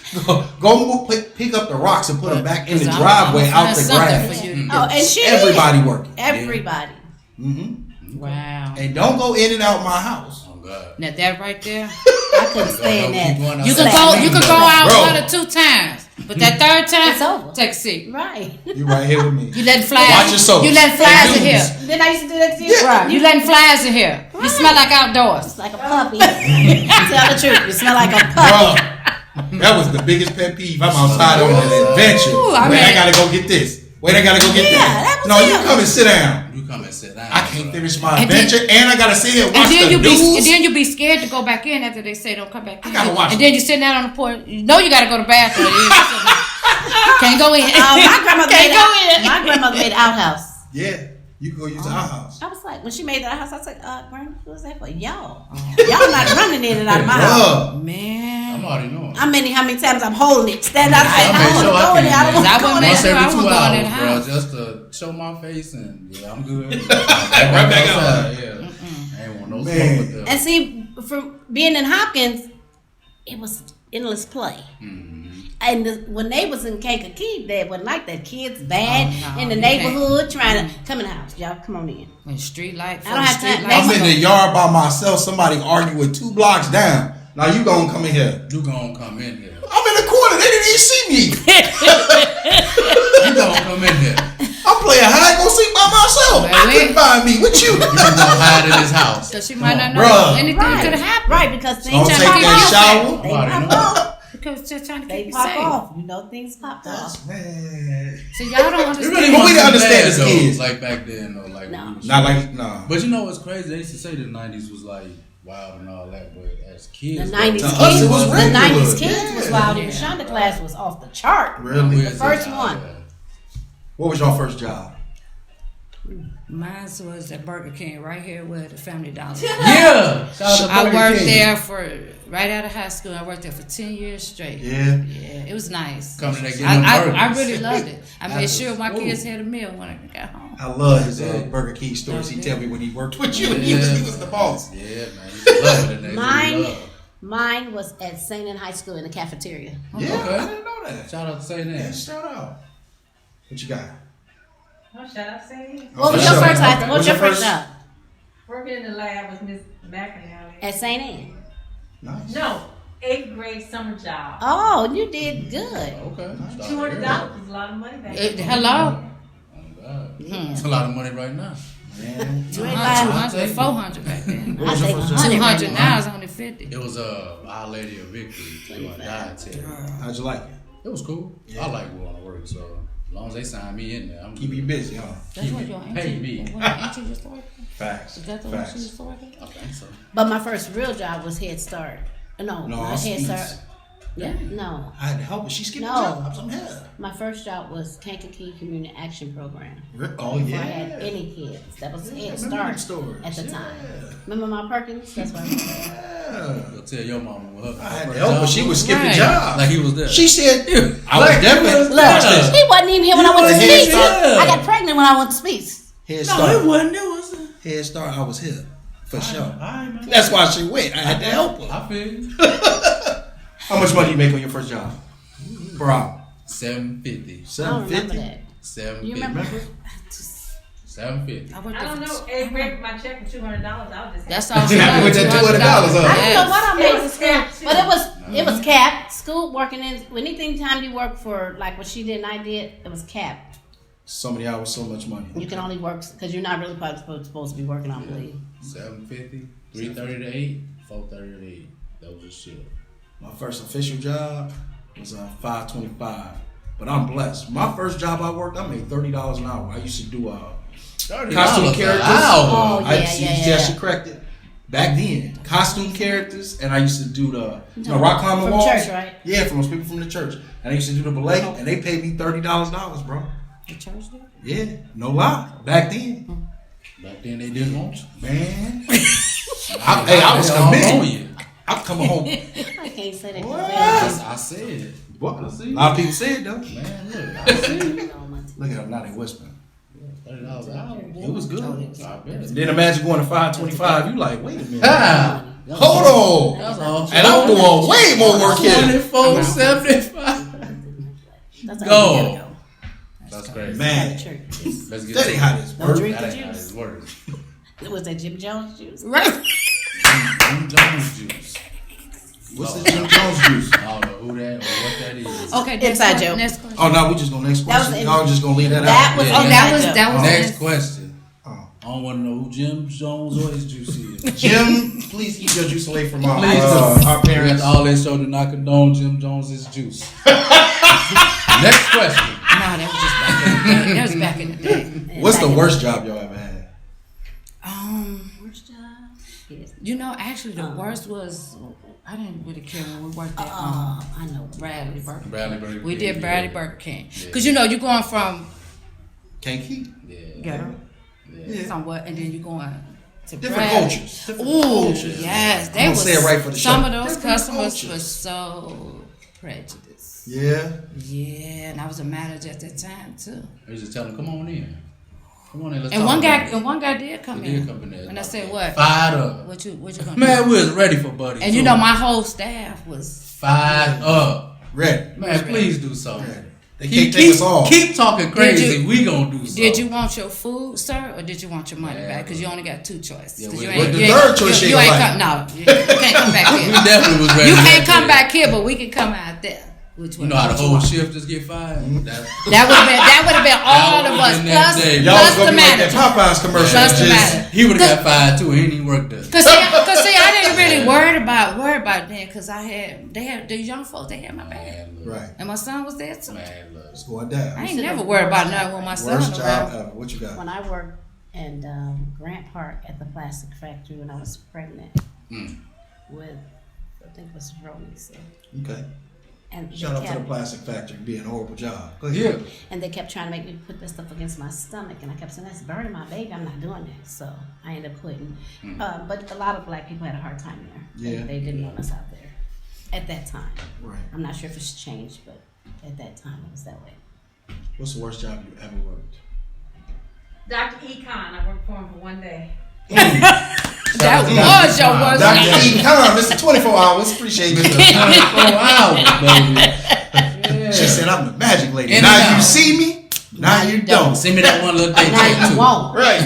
Go pick up the rocks and put them back in the Because driveway I'ma out the find something grass. for you to do. Oh, and she Everybody did. working. Everybody. Mm-hmm. Wow. And don't go in and out my house. Oh God. Now that right there, I couldn't stand Keep going that. you outside. can go. You can go out Bro. 1 or 2 times, but that third time, It's over. take a seat. Right. You right here with me. You letting flies. Watch your soul. You letting flies in And here. dudes. Then I used to do that to you. Yeah. Right. You letting flies in here. You smell like outdoors. It's like a puppy. Tell the truth. You smell like a puppy. Bruh, that was the biggest pet peeve. I'm outside on an adventure. Ooh, I Wait, I mean- gotta go get this. Wait, I gotta go get Yeah, that. that was No, you him. come and sit down. You come and sit down. I can't finish my And then- adventure, and I gotta sit here and And watch then the you be, and news. then you be scared to go back in after they say don't come back in. gotta watch and it. then you sitting out on the porch. You know you gotta go to the bathroom. Can't go in. My grandmother Can't made go out- in. My grandmother made an outhouse. Yeah, you can go use our house. I was like, when she made that house, I was like, Grandma, what's that for? Y'all. Y'all not running in and out of my house. Bruh, Man. I'm already knowing. How many times I'm holding it? Stand out. I I don't made want sure to I go in there. I don't came want I to go in wouldn't there. make Once sure every I 2 won't go in hours, that bro, house. just to show my face and yeah, I'm good. Right back out. Yeah. I ain't want no Man. smoke with them. And see, from being in Hopkins, it was endless play. And when they was in Kankakee, they wasn't like that. Kids bad Oh, no, in the you neighborhood trying to come in the house. Y'all come on in. When street light, I don't have time. I'm They- in the yard by myself. Somebody arguing 2 blocks down. Now you gonna come in here? You gonna come in here. I'm in the corner. They didn't even see me. You gonna come in here. I'm playing hide and go seek by myself. I Really? couldn't find me. What you? You gonna hide in this house. So she might not know Bruh. anything could have happened. Right, because things Don't trying take to that pop shower. off. They Nobody pop know. off. Because just trying to They keep you pop safe. off. You know, things popped off. Man. So y'all don't It understand. really But we wasn't didn't understand bad, as though, kids. like back then though. Like No. when we was Not young. like nah. But you know what's crazy? They used to say the 90s was like wild and all that, but as kids, The 90s To kids, us, it was the regular. 90s kids was Yeah. wild. And Shonda class was off the chart. Really? The first one. What was your first job? Mine was at Burger King right here where the Family Dollar. Yeah. Shout out to I Burger worked King. there for right out of high school. I worked there for 10 years straight. Yeah. Yeah, it was nice. Coming there getting them burgers. I really loved it. I made sure my Ooh. kids had a meal when I got home. I love his Yeah. Burger King stories. He Yeah. tell me when he worked with you, he was the boss. Yeah, man. You love it in there. Mine, mine was at St. Anne High School in the cafeteria. Yeah, Okay. I didn't know that. Shout out to Say Yeah, that. shout out. What you got? Oh, shout out, Sadie. What was For your sure. first Okay. What was your first job? Working in the lab with Miss McInally. At St. Anne. Nice. No, 8th grade summer job. Oh, you did good. Okay. $200 is a lot of money back then. Hello? Oh, God. It's a lot of money right now. Man. You ain't lying. 200, 400 back then. What was I your think first job? 200 now is only 50. It was Our Lady of Victory. It was dietary. How'd you like it? It was cool. Yeah. I like going to work, so as long as they sign me in there, I'm Keep you busy, huh? That's Keep what it- your pay auntie, me. what your auntie used to work at? Facts. Is that the one she Facts. used to work at? I think so. But my first real job was Head Start. No, No, not Head Speeds. Start. Yeah, no. I had to help her. She skipped No. jobs. I'm here. My first job was Kankakee Community Action Program. Oh, Before yeah. I had any kids. That was Yeah, I Head remember them Start stories. at the Yeah. time. Remember my Perkins? That's why I was there. Yeah. Go tell your mama what her I had to first help her. job She was skipping Right. jobs. Like he was there. She said, I was Like, definitely. Look, Watch this. he wasn't even here when I went to was Head speech. Start. I got pregnant when I went to speech. Head No, Start. it wasn't. It was. Head Start, I was here. For sure. Alright, man. That's why she went. I had to help her. I feel you. How much money you make on your first job? Per hour? $750. I don't remember that. You remember? $750. I worked I there don't for know. 8th grade, my check for $200. I was just. That's all she Yeah, knows. with that $200 up. I don't know what I made It in was school, capped, too. but it was capped. School working in anything time you work for like what she did and I did, it was capped. So many hours, so much money. You can only work because you're not really probably supposed to be working. I believe. $750. 3:30 to 8. 4:30 to 8. That was just shit. My first official job was $5.25. But I'm blessed. My first job I worked, I made $30 an hour. I used to do costume characters. Oh, I yeah, used to, yeah. she corrected. Back then, costume characters, and I used to do the rock climbing From walls. church, right? Yeah, from those people from the church. And I used to do the ballet, and they paid me $30 an hour, bro. The church did? Yeah, no lie. Back then, Back then they didn't want you. man. I was They all on committed. you. I'm coming home. I can't say that. What? I said it. What? A lot of people say it though. Man, look. I see it. Look at them now, they whispering. $30 an hour. It was good. I bet. Then imagine going to 525. You like, wait a minute. Ah, Hold on. that's all. And I'm doing way more work here. 24.75. That's all Go. you gotta go. That's crazy. Man, Church. Let's get that ain't how this Don't works. drink That the ain't how juice. this works. Was that Jim Jones juice? Right. Jim Jones juice. What's the Jim Jones juice? I don't know who that or what that is. Okay, next Inside one, joke. next question. Oh, no, we just gonna next That was question. the- Y'all just gonna leave that That out. was Yeah. Oh, that was Next question. Oh. I don't want to know who Jim Jones or his juice is. Jim, please keep your juice away from our Please our don't. parents. That's all they show to not condone Jim Jones's juice. Next question. No, that was just back in the day. That was back in the day. What's the worst job y'all ever had? Worst job? Yes. You know, actually, the worst was I didn't really care when we worked at I know. Bradley Burger King. Bradley Burger We King, did yeah. Bradley Burger King Yeah. because you know you're going from Can't keep. Yeah. ghetto Yeah. somewhat, and then you're going to Different Bradley. cultures. Different Ooh, cultures. yes, I'm they gonna was say it right for the some show. of those Different customers cultures. were so prejudiced. Yeah. Yeah, and I was a manager at that time too. I used to tell them, come on in. Come on in, let's And talk one about it. guy did come He in. did come in there. And I said, "What? Fired up. What you gonna Man, do?" we was ready for Buddy. And you too. know, my whole staff was Fired up. Ready. Man, please do something. Ready. They can't take us all. Keep talking crazy. Did you- We gonna do something. Did you want your food, sir, or did you want your money Yeah. back? Because you only got two choices. Yeah, 'Cause we- you but ain't, the you ain't- third choice you you ain't ain't come. No, you can't come back We here. definitely was ready. You for can't that come day. back here, but we can come out there. Which You one? know how the What you whole want? shift just get fired? That That would have been all That of would've us been that plus day. Y'all was plus gonna the be like that manager. Popeyes commercial. Plus the just- manager. he would have got fired too. He ain't even worked there. Cause see, I didn't really worry about then, cause they had the young folks, they had my back, Man, look. Right. and my son was there too. Man, look. It's going down. I ain't never worried about nothing with my son Worst job around. ever. What you got? When I worked in Grant Park at the plastic factory when I was pregnant Mm. with, I think it was Rolling. Okay. And they Shout out to the kept, plastic factory, being a horrible job. Go ahead. Yeah. and they kept trying to make me put this stuff against my stomach, and I kept saying, that's burning my baby, I'm not doing that. So I ended up quitting. But a lot of black people had a hard time there. Yeah. They didn't want us out there at that time. Right. I'm not sure if it's changed, but at that time it was that way. What's the worst job you ever worked? Dr. Econ, I worked for him for one day. That was your worst Dr. job. Econ, Mr. 24 Hours. Appreciate you. 24 hours, baby. She said, I'm the magic lady. In Now and you out. see me, now you don't. Send me that one little day Now check you too. won't. Right.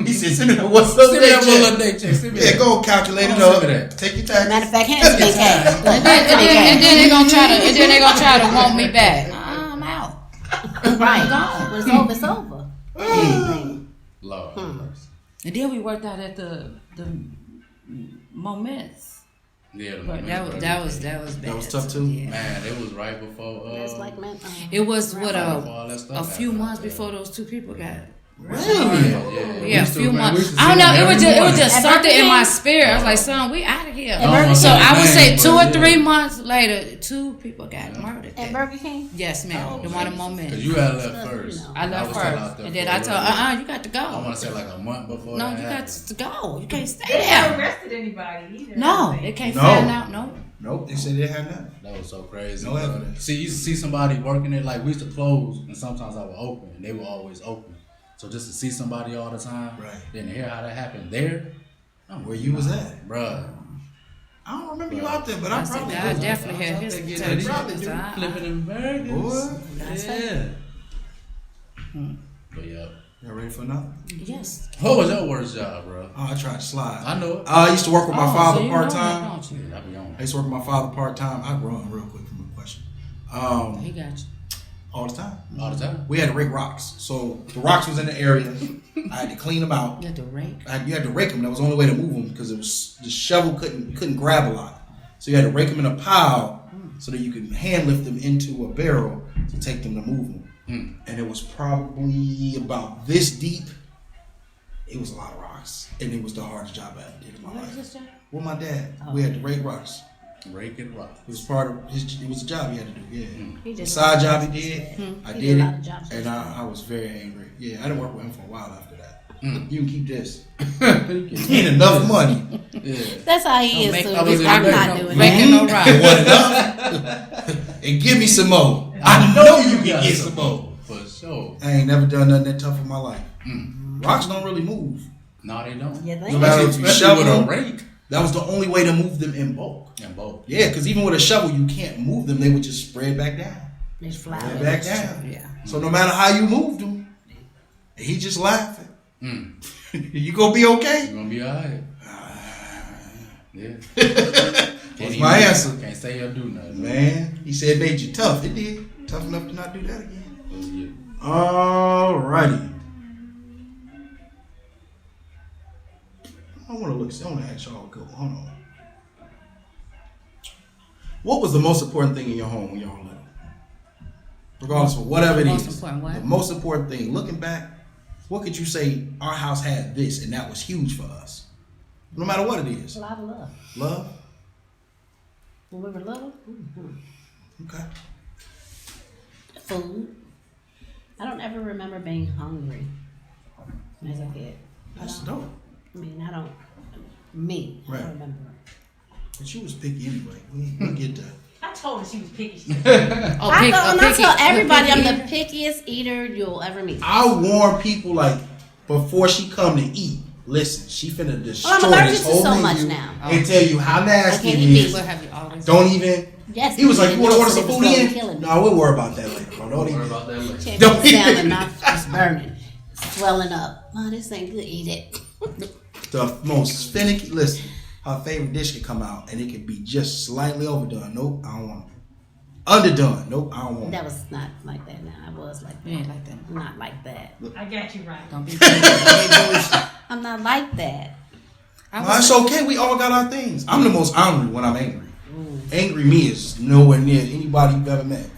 He said, send me that what's up Send me that one day little check. day check. Send me Yeah, that. go calculate it Oh, up. send me that. Take your taxes. Matter of fact, hands me cash. Look, And then they gonna try to, want me back. I'm out. right. Gone. When it's over, it's over. Anything. Lord have mercy. And then we worked out at the Moments. Yeah, the But Moments that burger was place. bad. was tough, too? Yeah. Man, it was right before. That's like, man. It was what Right before all that a stuff few happened. months before those two people got. Really? Yeah, a few months. I don't know. It was just At something Burger in my King? spirit. I was like, son, we out of here. Burger So King? I would say 2 or Yeah. 3 months later, 2 people got murdered. At there. Burger King? Yes, ma'am. The one in Moment. Because you had left first. know. I left was still out first, there and for then a I little told, bit. you got to I want go. to say like a month before. No, that you got happened. to go. You can't stay They never there. arrested anybody either. No, they can't No. find out. No. Nope, they said they had none. That was so crazy. No evidence. See, you used to see somebody working it. Like we used to close, and sometimes I would open, and they were always open. So just to see somebody all the time, Right. Then to hear how that happened there, Where you was at? bruh. I don't remember you out there, but I I said, probably God was. definitely had his protection. probably do. Flipping them burgers. Boy. Yeah. But yeah. Y'all ready for another? Yes. What was your worst job, bro? Oh, I tried to slide. I know it. I used to work with my Oh, father so you know part that, time. don't you? I be on. I used to work with my father part time. I run real quick from the question. He got you. All the time. All the time. We had to rake rocks. So the rocks was in the area. I had to clean them out. You had to rake. You had to rake them. That was the only way to move them because it was the shovel couldn't grab a lot. So you had to rake them in a pile so that you could hand lift them into a barrel to take them to move them. And it was probably about this deep. It was a lot of rocks, and it was the hardest job I ever did in my What is life. this job? With my dad, we had to rake rocks. Rake and rock. It was part of his. It was a job he had to do. Yeah, He the did side a lot job of he jobs. did. I He did did a it, lot of jobs. and I was very angry. Yeah, I didn't work with him for a while after that. You can keep this. Yeah. Ain't enough money. That's how he is. make- So I was in I'm the not back, doing Raking that. no rock. It wasn't enough. And give me some more. I know you can get some more. For sure. I ain't never done nothing that tough in my life. Rocks don't really move. No, they don't. Yeah, No they matter if you shovel Especially with a them, rake. that was the only way to move them in bulk. And both. Yeah, because even with a shovel, you can't move them. They would just spread back down. They fly. Spread back down. Yeah. So no matter how you moved them, he just laughing. You gonna be okay? You're gonna be alright. Yeah. That's my answer. Can't say or do nothing. Man, he said it made you tough. It did. Tough enough to not do that again. Yeah. Alrighty. I want to ask y'all a couple. Hold on. What was the most important thing in your home when y'all were little? Regardless of whatever it Most is. important what? The most important thing. Looking back, what could you say our house had this and that was huge for us? No matter what it is. A lot of love. Love? When we were little, Okay. food. I don't ever remember being hungry as a kid. That's dope. I mean, I don't. Me, I Right. don't remember. But you was picky anyway. We'll get that. I told her she was picky. I tell everybody I'm the pickiest eater you'll ever meet. I warn people like before she come to eat. Listen, she finna destroy I'm allergic this to whole so menu much now. and tell you how nasty can't it eat is. What have you always Don't even. Yes, He was like, and "You want to order it some was food slowly in?" killing me. No, we'll worry about that later, bro. Don't Don't worry even. about that later. Can't Don't put it down, eat. my mouth is burning, swelling up. Oh, this ain't good. Eat it. The most finicky. Listen, her favorite dish could come out and it could be just slightly overdone. Nope, I don't want it. Underdone. Nope, I don't want That it. was not like that. Now I was like that. You ain't like that. Not like that. I got you right. Don't be bullshit. I'm not like that. No, it's okay. We all got our things. I'm the most angry when I'm angry. Angry me is nowhere near anybody you've ever met.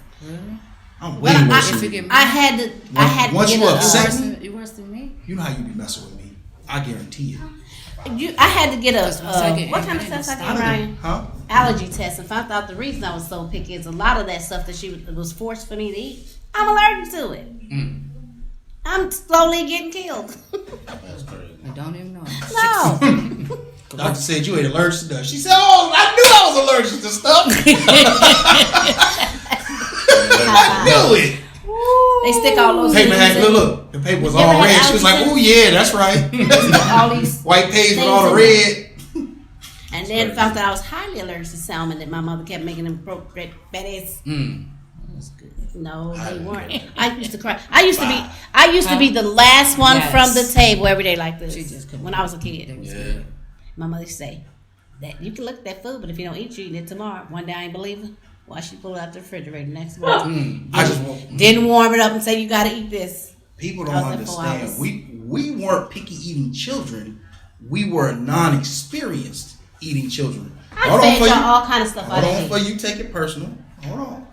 I'm way But worse If than you you. get I had to Once get you a. upset- you worse than me. You know how you be messing with me. I guarantee it. I had to get a. That's what I'm saying. What kind of stuff I I get, don't Ryan? know. Huh? allergy test and found out the reason I was so picky is a lot of that stuff that she was forced for me to eat. I'm allergic to it. I'm slowly getting killed. That's crazy. I don't even know. No. Doctor said you ain't allergic to that. She said, "Oh, I knew I was allergic to stuff. I knew it." They stick all those Paper things had in. look. The paper was You ever all had red. She was like, allergy "Oh yeah, that's right." All these White page with things all the in red. And then found out I was highly allergic to salmon that my mother kept making them bad ass. That's good. No, they weren't. I used to cry. I used to be the last one Yes. from the table every day like this. She just couldn't. When I was a kid. Yeah. My mother used to say that you can look at that food, but if you don't eat, you eat it tomorrow. One day I ain't believe her. Why she pulled it out the refrigerator next morning? I just want Didn't warm it up and say you got to eat this. people don't I was there 4 understand. hours. We weren't picky eating children. We were non-experienced eating children. I fed y'all all kind of stuff I Hold on didn't for eat. you take it personal. Hold on.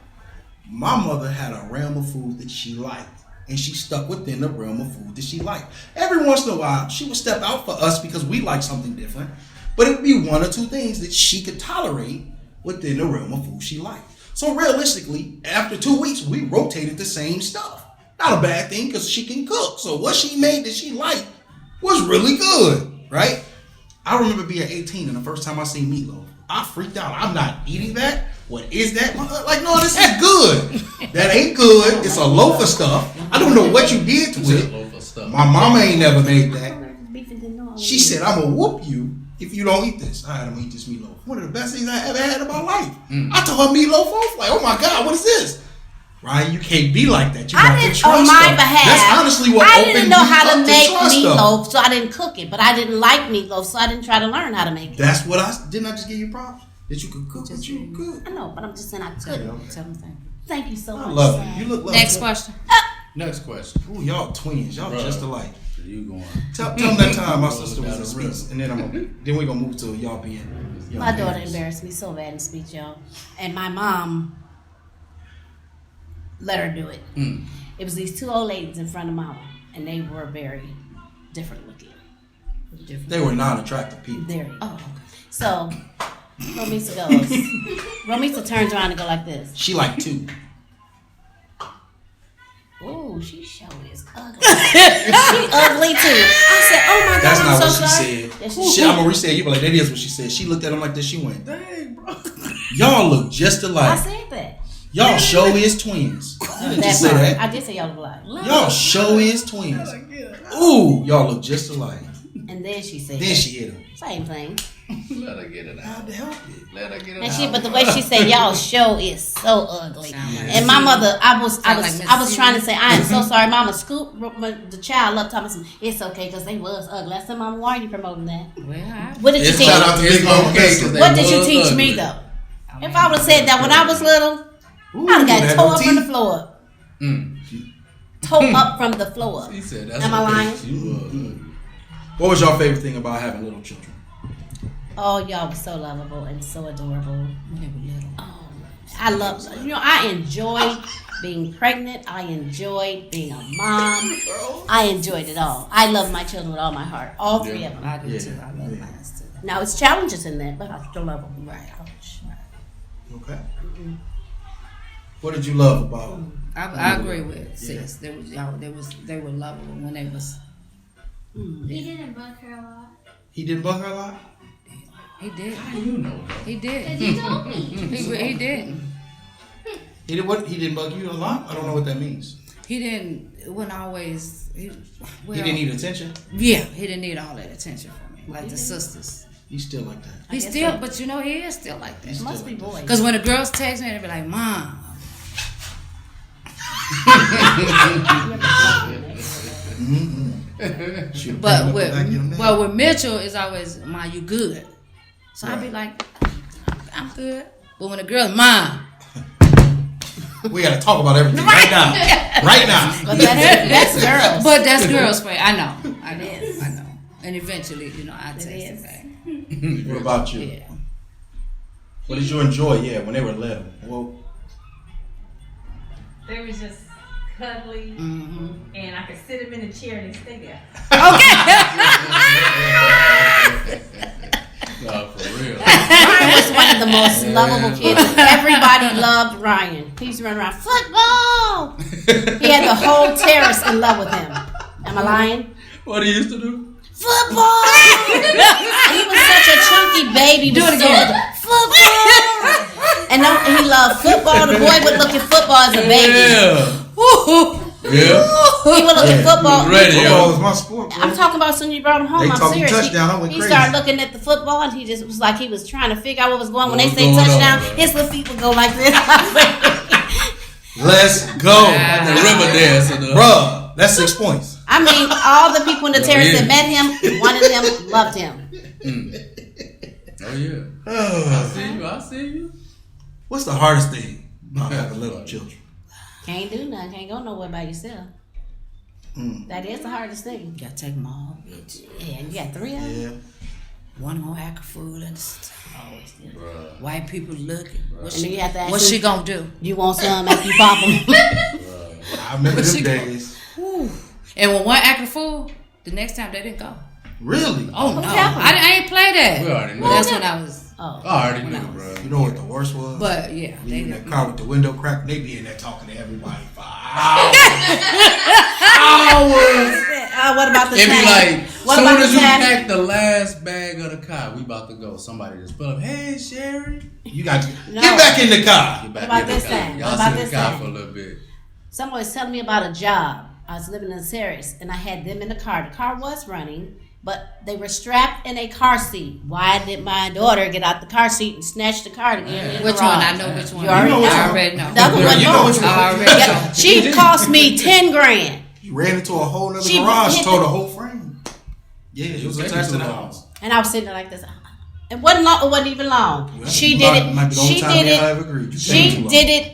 My mother had a realm of food that she liked, and she stuck within the realm of food that she liked. Every once in a while, she would step out for us because we like something different, but it would be 1 or 2 things that she could tolerate within the realm of food she liked. So realistically, after 2 weeks, we rotated the same stuff. Not a bad thing because she can cook. So what she made that she liked was really good, right? I remember being 18 and the first time I seen meatloaf. I freaked out. I'm not eating that. What is that? Like, no, this is good. That ain't good. It's a loaf of stuff. I don't know what you did to It's a it. loaf of stuff. My mama ain't never made that. Beef and didn't know I was She eating. said, I'm going to whoop you if you don't eat this. All right, I'm going to eat this meatloaf. One of the best things I ever had in my life. I told her meatloaf off. Like, oh my God, what is this? Ryan, you can't be like that. You I have to didn't, trust on my stuff. behalf. That's honestly what I opened didn't know me how up to make trust stuff. meatloaf, so I didn't cook it. But I didn't like meatloaf, so I didn't try to learn how to make it. That's what didn't I just give you props? That you could cook what you could. I know, but I'm just saying I couldn't. Tell them thank you. Thank you so I much. love son. it. You look lovely. Next question. Next question. Ooh, y'all twins. Y'all Bruh. just alike. You going? Tell them that time my sister was Down in the speech, road. and then we're gonna move to y'all being. young My daughter parents. embarrassed me so bad in speech, y'all. And my mom let her do it. It was these 2 old ladies in front of mama, and they were very different looking. They were non-attractive people. Very. Oh, okay. So, Romisa goes. Romisa turns around and go like this. She like 2. Ooh, she sure is ugly. She ugly too. I said, oh my God, That's I'm not so what she sorry. said. Yes, Shit, I'm gonna re-say it. You be like, that is what she said. She looked at him like this. She went, dang, bro. Y'all look just I alike. said that. Y'all show is twins. You didn't That just say part. that. I did say y'all look alike. Y'all show is twins. Ooh, y'all look just alike. And then she said, Then she hit him. same thing. Let her get it How out. to help it? Let her get it And out. she, but the way she said, y'all show is so ugly. Sound like And my mother, I was Miss trying to say, I am so sorry, Mama. Scoop the child up, talking some. It's okay because they was ugly. I said, Mama, why are you promoting that? Well, I, What did you It's teach? shout out to Big Mama Casey. What did you teach me though? If I would have said that when I was little, Ooh, I'd have got had tore no up from the teeth. floor. Mm. Tore up from the floor. He said that's Am I okay. lying? She was ugly. What was your favorite thing about having little children? Oh, y'all were so lovable and so adorable. when they were little. Oh, I love, I enjoyed being pregnant. I enjoyed being a mom. I enjoyed it all. I love my children with all my heart. All 3 of them. I do Yeah. too. I love Yeah. mine too. Now, it's challenges in there, but I still love them. Right. Okay. What did you love about? I agree with sis. They were lovable when they was. He didn't bug her a lot. He didn't bug her a lot. He did. How you know that? He Because did. he told me. He did. He did what? He didn't bug you a lot. I don't know what that means. He didn't. It wasn't always. Well, He didn't need attention. Yeah, he didn't need all that attention from me, like the sisters. He's still like that. He guess still, so. but he is still like that. He's Must still be like that. boys. Because when the girls text me, they be like, "Mom." Shoot, But bring it up back in with there. with Mitchell, it's always, "Ma, you good?" So I be like, "I'm good." But when the girl, "Ma," We gotta talk about everything right now. Right now. But that's girls. but that's girls' way. I know. It is. I know. And eventually, I text is. it back. What about you? Yeah. What did you enjoy? Yeah, when they were little. Well, They was just cuddly, and I could sit them in a chair and they stay there. Nah, for real. Ryan was one of the most lovable kids. Everybody loved Ryan. He used to run around, football! He had the whole terrace in love with him. Am I lying? What he used to do? Football! He was such a chunky baby. Do it again. Football! And he loved football. The boy would look at football as a baby. Yeah. Yeah. He would look at football. Ready, Football yo. is my sport, bro. I'm talking about soon you brought him home. They I'm talking serious. touchdown, I went He crazy. started looking at the football and he just was like he was trying to figure out what was going on. When What they was say going on, touchdown, bro? his little feet would go like this. Let's go. The river dance. Bruh, that's 6 points. I mean, all the people in the terrace that yeah. met him, wanted him, loved him. Oh, yeah. I see you. What's the hardest thing about having little children? Can't do nothing. Can't go nowhere by yourself. That is the hardest thing. You gotta take them all, bitch. Yeah, and you got 3 of them. Yeah. One more act of food and Always do. Bruh. white people looking. And then you have to ask What's him, she gonna do? you want some after you pop them? I remember She them go- days. And when one act of food, the next time they didn't go. Really? Oh no, happened? I ain't play that. We already knew. That's when I was. Oh. I already knew, bro. You know what the worst was? But yeah, When they you in that didn't. car with the window cracked, they be in there talking to everybody for hours. Hours. What about the It be time? like, What soon about as the you time? pack the last bag of the car, we about to go. Somebody just pull up, hey, Sherrie. You got to No. get back in the car. Get back about in the this car. time? Y'all What about sit in this the car time? for a little bit. Someone was telling me about a job. I was living in Sherrie, and I had them in the car. The car was running, but they were strapped in a car seat. Why did my daughter get out the car seat and snatch the car to get in the Which garage? one? I know which one. You already know. I already know. The other one, You know which one. I already know. She cost me 10 grand. You ran into a whole other She garage, hit tore the- the whole frame. Yeah, it was Take attached it to the too long. house. And I was sitting there like this. It wasn't long. It wasn't even long. Well, She might- did might be it. the only She time did me and her it. ever agreed. You She taking too long. did it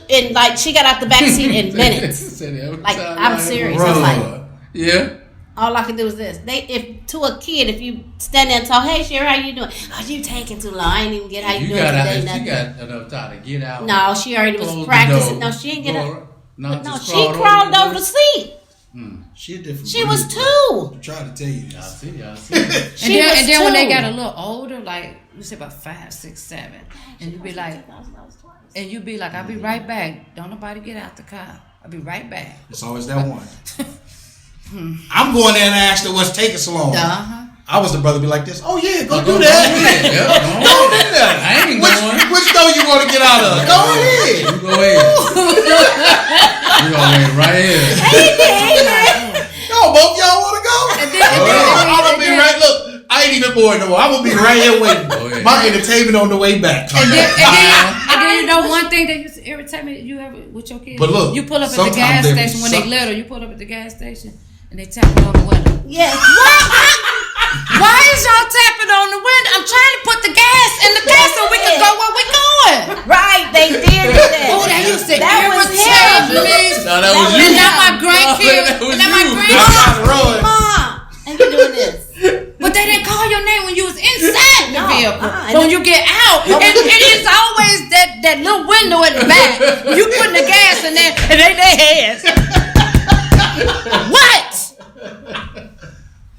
in like she got out the back seat in minutes. Like, I'm serious. I was like- yeah. All I can do is this. If to a kid, if you stand there and talk, hey Sherrie, how you doing? Oh, you taking too long. I didn't even get how you, You doing got out, today. if Nothing. she got enough time to get out. No, she already close was the practicing. door, No, she didn't get go up. ar- No, No, just she crawled over the seat. She a different She was breed, bro. 2. I'm trying to tell you I this. see, I see. She was And then when they 2. got a little older, like you said about 5, 6, 7, and you be like, I'll be right back. Don't nobody get out the car. I'll be right back. It's always that one. I'm going there and ask her what's taking so long. I was the brother be like this. Oh yeah, go do that. Go in there. I ain't going. Which door you want to get out of? Go ahead. You go ahead. You go ahead right here. No, both y'all want to go? I'm gonna be right. Look, I ain't even bored no more. I'm gonna be right here waiting. Go ahead. My entertainment on the way back. And then you know one thing that used to irritate me, you ever with your kids? But look, you pull up at the sometimes gas they be station when they suckers. little. You pull up at the gas station and they tapping on the window. Yes. Why is y'all tapping on the window? I'm trying to put the gas in the car so we can go where we're going. Right, they did do that. Oh, that used to That was irritate him. me. No, that was was you. And now my grandkids, that was and now my you. grandkids, Mom, and you doing this. but they didn't call your name when you was inside the No, vehicle. and But when you get out, it is always that little window at the back. You putting the gas in there, and they their hands. What?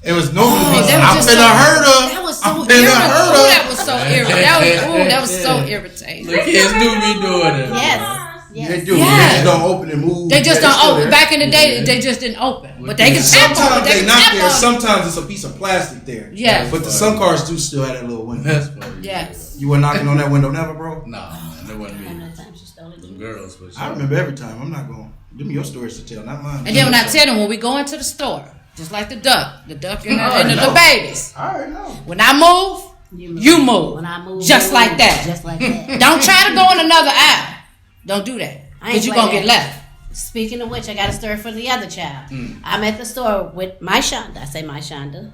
It was normally That I'm was just finna so- hurt her. That was so I'm finna irritating. hurt Ooh, her. that was so irritating. That was so irritating. The kids do be doing it. Yes. They Yes. do. Yeah. They just don't open and move. They just Yeah, don't still open. there. Back in the day, they just didn't open. But they can tap on it. Sometimes They they can not tap there. on it. Sometimes it's a piece of plastic there. Yeah. But some cars do still have that little window. That's funny. Yes. You were knocking on that window never, bro? Nah, that wasn't me. Another time she stole it. Them girls for sure. I remember every time. I'm not going. Give me your stories to tell, not mine. And then when I tell them, when we go into the store, just like the duck and already the know. babies. I already know. When I move, you move. When I move, Just you like move. that. Just like that. Don't try to go in another aisle. Don't do that. I ain't Because you're play going to get that. left. Speaking of which, I got a story for the other child. I'm at the store with my Shonda. I say my Shonda.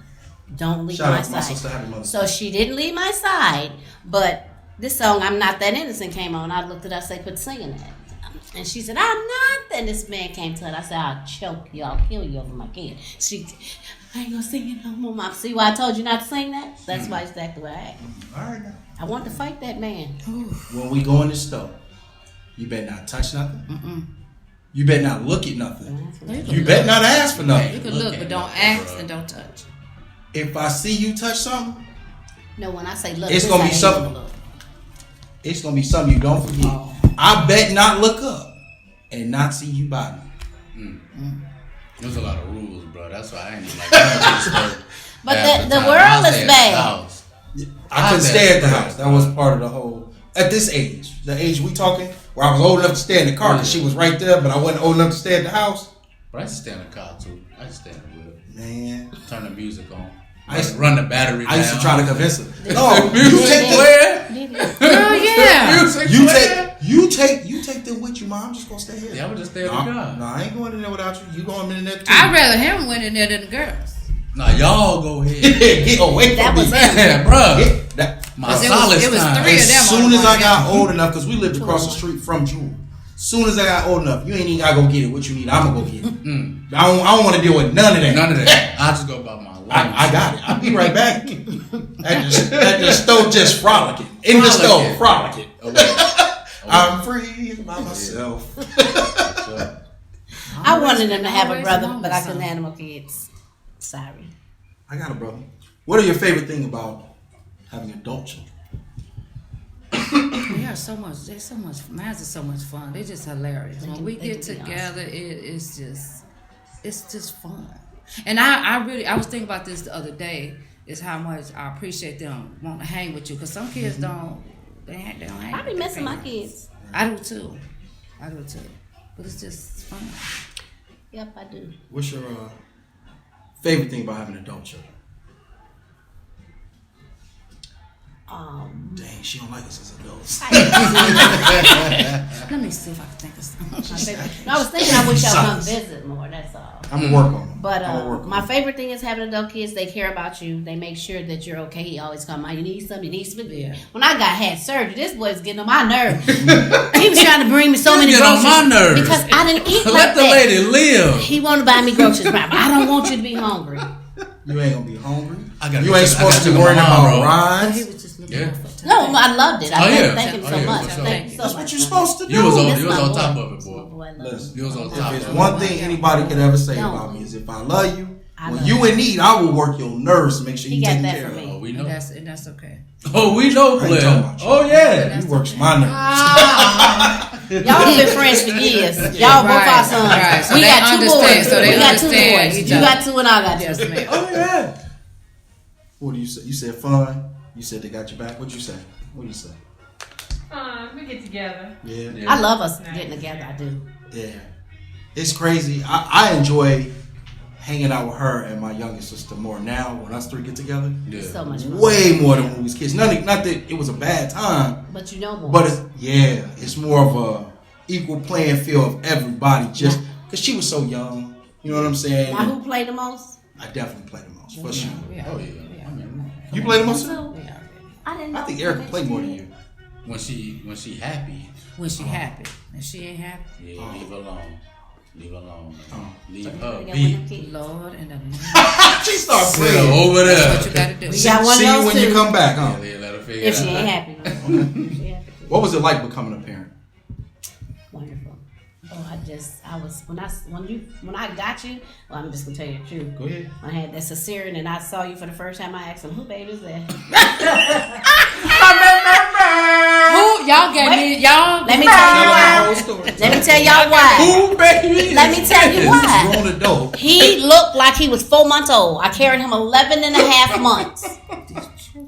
Don't leave Shout my out to my side. sister. Happy Mother's So she didn't leave my side, but this song, I'm Not That Innocent, came on. I looked at her, I said, quit singing that. And she said, I'm not. And this man came to her. I said, I'll choke you. I'll kill you over my kid. I ain't gonna sing it no more, Mom. See why I told you not to sing that? That's why it's exactly where I act. All right now. I want to fight that man. When we go in the store, you better not touch nothing. You better not look at nothing. You better not ask for You nothing. can look, but don't ask and don't touch. If I see you touch something, No, when I say look, It's this gonna be how they something. look. It's gonna be something you don't forget. Oh. I bet not look up and not see you by me. There's a lot of rules, bro. That's why I ain't even like going to the store. But half the time. world I'll is stay at the bad. house. I couldn't stay at the house. That was part of the whole. At this age, the age we talking, where I was old enough to stay in the car because she was right there, but I wasn't old enough to stay at the house. But I used to stay in the car too. I used to stay in the whip. Man, Turn the music on. I used to run the battery down. I used to try to convince her. No, Music where? Oh yeah. Music you where? take them with you, Mom. I'm just gonna stay here. Yeah, I would just stay in the car. No, I ain't going in there without you. You going in there too? I'd rather him win in there than the girls. Nah, y'all go ahead. Get away That from was me, him. Yeah, bro. Get that. My 'Cause solace it was time. three of them. As soon as I got old enough, because we lived across the street from Jewel. Soon as I got old enough, you ain't even gotta go get it. What you need, I'm gonna go get it. I don't want to deal with none of that. None of that. I'll just go about my life. I got it. I'll be right back. At the stove, just frolicking. In the stove, frolicking. I'm free by myself. I wanted them to have a Always brother, want but I couldn't something. have no kids. Sorry. I got a brother. What are your favorite thing about having adult children? They are so much. They're so much. Mine's are so much fun. They're just hilarious. When we get can be together, it's just fun. And I was thinking about this the other day. Is how much I appreciate them wanting to hang with you, because some kids don't. They don't hang. I be with their missing my parents. kids. I do too. But it's just fun. Yep, I do. What's your favorite thing about having adult children? Dang, she don't like us as adults. Let me see if I can think of something. No, I was thinking I wish y'all come visit more. That's all. I'm gonna work on it. But I'm gonna work on my it. favorite thing is having adult kids. They care about you. They make sure that you're okay. He always come out. You need something. You need something. Yeah. When I had surgery, this boy was getting on my nerves. He was trying to bring me so many Get on groceries my nerves. because I didn't eat Let like the that. lady live. He wanted to buy me groceries. But I don't want you to be hungry. You ain't gonna be hungry. I gotta You go ain't to- I supposed gotta to be go to worrying my about mom, bro. He rides. was just looking Yeah. out for time. No, I loved it. Oh, yeah. Thank him Oh, so yeah, much. for sure. Thank you so That's much. what you're supposed to do. You was on my top boy. of it, That's my boy. boy. I love Listen, him. You was on If top there's of it. one thing anybody could ever say Don't. about me is if I love you, I when love you in need, I will work your nerves to make sure He you got taken that care for of. me. Oh, we know. And that's okay. Oh, we know, I ain't talking player. about you. Oh, yeah. He works my nerves. Y'all been friends for years. Y'all both our sons. Right. So We they got two understand. boys. So they We got two understand boys. each You other. got two and I got two. Yes, ma'am. Oh, yeah. What do you say? You said fun. You said they got your back. What'd you say? What do you say? We get together. Yeah. I love us getting together. I do. Yeah. It's crazy. I enjoy hanging out with her and my youngest sister more now when us three get together. Yeah. So much fun. Way more than when we was kids. Not that it was a bad time, But you know more. but it's more of a equal playing field of everybody just because she was so young. You know what I'm saying? Now who played the most? I definitely played the most for sure. Yeah. Oh, yeah. I mean, You played the most? too? So, Yeah. I didn't know. I think Erica played more than you. when she happy, When she happy. And she ain't happy. yeah, leave her alone. Leave her alone, man. Oh. Leave You her gotta get be. one of them kids. Lord and the name. She started Sit praying. over That's what you there. gotta do. We got one See of you those when you too. come back, huh? Yeah, let her figure If it she out. ain't happy. If she happy. What was it like becoming a parent? Wonderful. Oh, when I got you, well, I'm just gonna tell you the truth. Go ahead. When I had that cesarean and I saw you for the first time, I asked him, who baby is that? Who y'all gave me? Y'all. Let me tell you Tell her why. the whole story. Let me tell y'all why. Ooh, baby. Let me tell you why. Grown adult. He looked like he was 4 months old. I carried him 11 and a half months.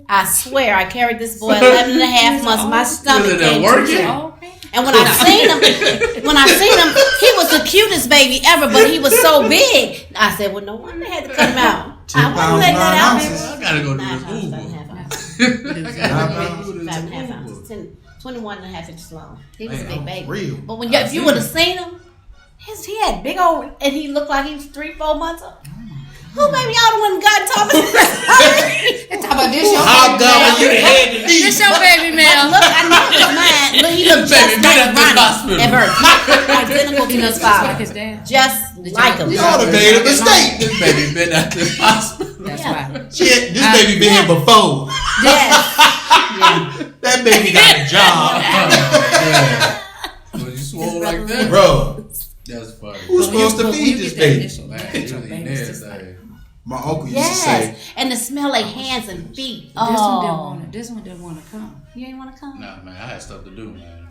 I swear, I carried this boy 11 and a half months. My stomach Was it came working? too. And when I seen him, he was the cutest baby ever, but he was so big. I said, well, no wonder they had to cut him out. 2 I wouldn't pounds, let 9 that out. ounces. I gotta go do 9 this pounds, 5 and a Uber. half ounces. I gotta pounds. do this 5 and a half Uber. ounces. 21 and a half inches long. He was a Man, big baby. real. But if you would have seen him, he had big old, and he looked like he was 3-4 months old. Who baby y'all the one got Thomas? Talk about this your How baby dumb man. you had to be. This your baby Look, man. I know it's mine. Look, he looked just Baby, like get out this Ronnie hospital. at birth. He looked identical to his Just like father. his dad. Just like him. You ought to made a mistake. This baby been at this hospital. That's Yeah. right. Shit, this baby been here before. Yes. That baby got a job. Yeah. When you swole like that, Bro, that's funny. who's supposed to When feed you this get that baby? initial Man, picture you of ain't babies, there, just like, say. My uncle used to say, and the smell like hands and feet. This one didn't want to come. You ain't want to come? Nah, man, I had stuff to do, man.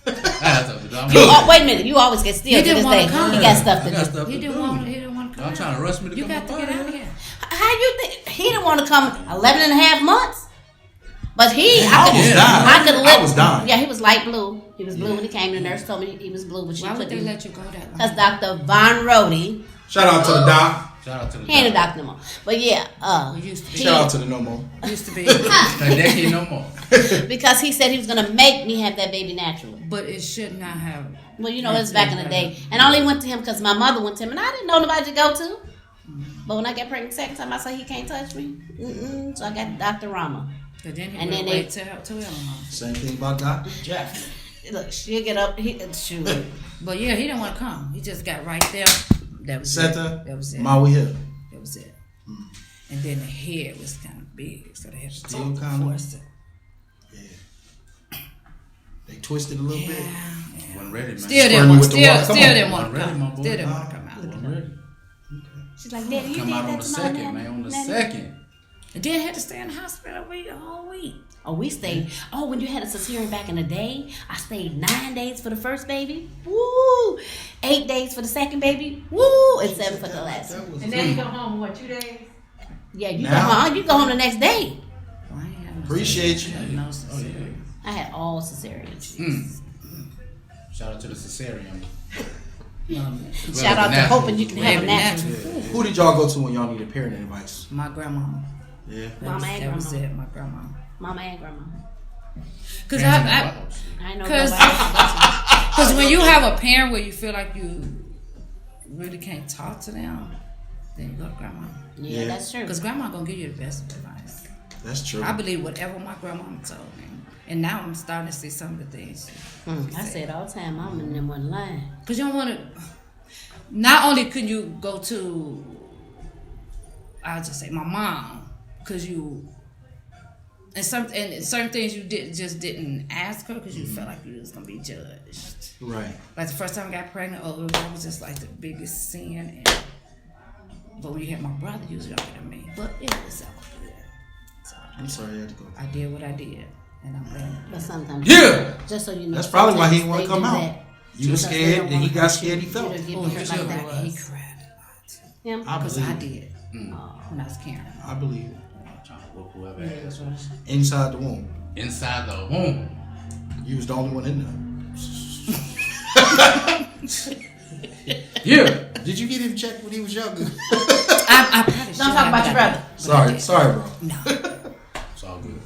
I had stuff to do. Wait a minute, you always get still. He To didn't this wanna day, come. he got stuff to I got do. stuff He to didn't do. want to come. I'm trying to rush me to You come got to up get out out of here. here. How you think he didn't want to come 11 and a half months? But I was dying. Yeah, he was light blue. He was blue when he came. The nurse told me he was blue, but she Why would they couldn't. let you go that long? Because Dr. Von Rody, shout out to the doc. Shout out to the he ain't a doctor no more. But yeah, We used to be. Shout out to the no more. Used to be. That ain't no more. because he said he was gonna make me have that baby naturally. But it should not have. Well, you know, it was back in the day, and I only went to him because my mother went to him, and I didn't know nobody to go to. But when I got pregnant the second time, I said he can't touch me. So I got Dr. Rama. But then he And went then away they- to Illinois. Same thing about Dr. Jack. Look, she'll get up. Shoot. But yeah, he didn't want to come. He just got right there. That was Seta, it. That was it. Maui Hill. That was it. And then the head was kind of big, so they had to Still kinda? force it. Yeah. They twisted a little bit. Wasn't ready, man. Still Spurn didn't me want. with the Still water. Come on. didn't want to Wasn't ready, come. my boy. Still didn't want to come out. Wasn't ready. She's like, Daddy, you Come did out on that the to my second, nanny? man. On the Nanny?" second. And then had to stay in the hospital a whole week. Oh, we stayed. Oh, when you had a cesarean back in the day, I stayed 9 days for the first baby. Woo! 8 days for the second baby. Woo! And 7 for the last one. And then you go home, what, 2 days? Yeah, you Now? go home. You go home the next day. Well, I ain't had no Appreciate cesarean. you. No cesarean. I had all cesareans. Shout out to the cesarean. Shout out to natural. hoping you can have a Baby natural. natural. Who did y'all go to when y'all needed parenting advice? My grandmama. Yeah. Mama and That was grandma. it. My grandma. Mama and grandma. Cause Wow, I shit. I know Cause- nobody. Because when you have a parent where you feel like you really can't talk to them, then you go to grandma. Yeah, that's true. Because grandma gonna give you the best advice. That's true. I believe whatever my grandma told me. And now I'm starting to see some of the things. I say it all the time. Mama and them wasn't lying. Because you don't want to, not only can you go to, I'll just say my mom, because you, and certain things you didn't ask her because you felt like you was going to be judged. Right. Like the first time I got pregnant, that was just like the biggest sin. And, but when you had my brother, you was younger than me. But it was all good. So I'm sorry you had to go. I did what I did. And I'm glad. But sometimes, Yeah. just so you know, That's probably why he didn't sometimes want to they come do out. that. You were Because they scared, don't then he wanna got hurt scared, he you. felt. You don't get Oh, hurt he like that cried. He was. cried a lot. Yeah. I Because I believe it. did. When I was carrying. I believe it. I'm trying to whoop whoever asked. Inside the womb. Inside the womb. You was the only one in there. Yeah. Did you get him checked when he was younger? I probably should Don't talk about your brother. Sorry, bro. No. It's all good.